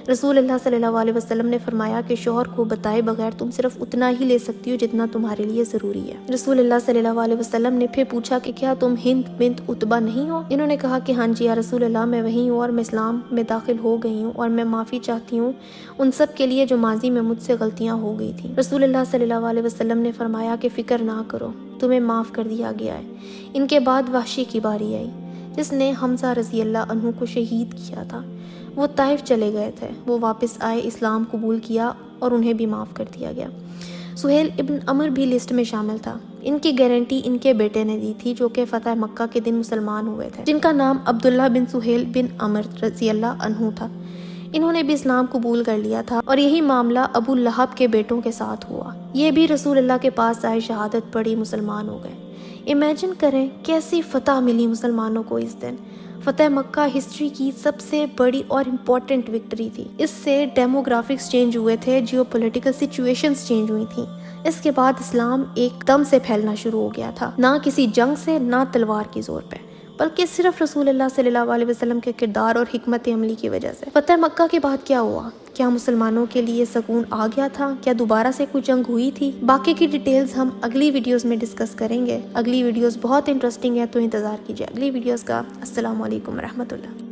رسول اللہ صلی اللہ علیہ وسلم نے فرمایا کہ شوہر کو بتائے بغیر تم صرف اتنا ہی لے سکتی ہو جتنا تمہارے لیے ضروری ہے۔ رسول اللہ صلی اللہ علیہ وسلم نے پھر پوچھا کہ کیا تم ہند بنت عتبہ نہیں ہو؟ انہوں نے کہا کہ ہاں جی یا رسول اللہ، میں وہی ہوں اور میں اسلام میں داخل ہو گئی ہوں، اور میں معافی چاہتی ہوں ان سب کے لیے جو ماضی میں مجھ سے غلطیاں ہو گئی تھیں۔ رسول اللہ صلی اللہ علیہ وسلم نے فرمایا کہ فکر نہ کرو، تمہیں معاف کر دیا گیا ہے۔ ان کے بعد وحشی کی باری آئی جس نے حمزہ رضی اللہ عنہ کو شہید کیا تھا۔ وہ طائف چلے گئے تھے، وہ واپس آئے، اسلام قبول کیا اور انہیں بھی معاف کر دیا گیا۔ سہیل ابن عمر بھی لسٹ میں شامل تھا۔ ان کی گارنٹی ان کے بیٹے نے دی تھی جو کہ فتح مکہ کے دن مسلمان ہوئے تھے، جن کا نام عبداللہ بن سہیل بن عمر رضی اللہ عنہ تھا۔ انہوں نے بھی اسلام قبول کر لیا تھا، اور یہی معاملہ ابو لہب کے بیٹوں کے ساتھ ہوا۔ یہ بھی رسول اللہ کے پاس آئے، شہادت پڑھی، مسلمان ہو گئے۔ امیجن کریں کیسی فتح ملی مسلمانوں کو اس دن۔ فتح مکہ ہسٹری کی سب سے بڑی اور امپورٹنٹ وکٹری تھی۔ اس سے ڈیموگرافکس چینج ہوئے تھے، جیو پولیٹیکل سچویشنز چینج ہوئی تھیں۔ اس کے بعد اسلام ایک دم سے پھیلنا شروع ہو گیا تھا، نہ کسی جنگ سے، نہ تلوار کی زور پہ، بلکہ صرف رسول اللہ صلی اللہ علیہ وسلم کے کردار اور حکمت عملی کی وجہ سے۔ فتح مکہ کے بعد کیا ہوا؟ کیا مسلمانوں کے لیے سکون آ گیا تھا؟ کیا دوبارہ سے کوئی جنگ ہوئی تھی؟ باقی کی ڈیٹیلز ہم اگلی ویڈیوز میں ڈسکس کریں گے۔ اگلی ویڈیوز بہت انٹرسٹنگ ہے، تو انتظار کیجیے اگلی ویڈیوز کا۔ السلام علیکم ورحمۃ اللہ۔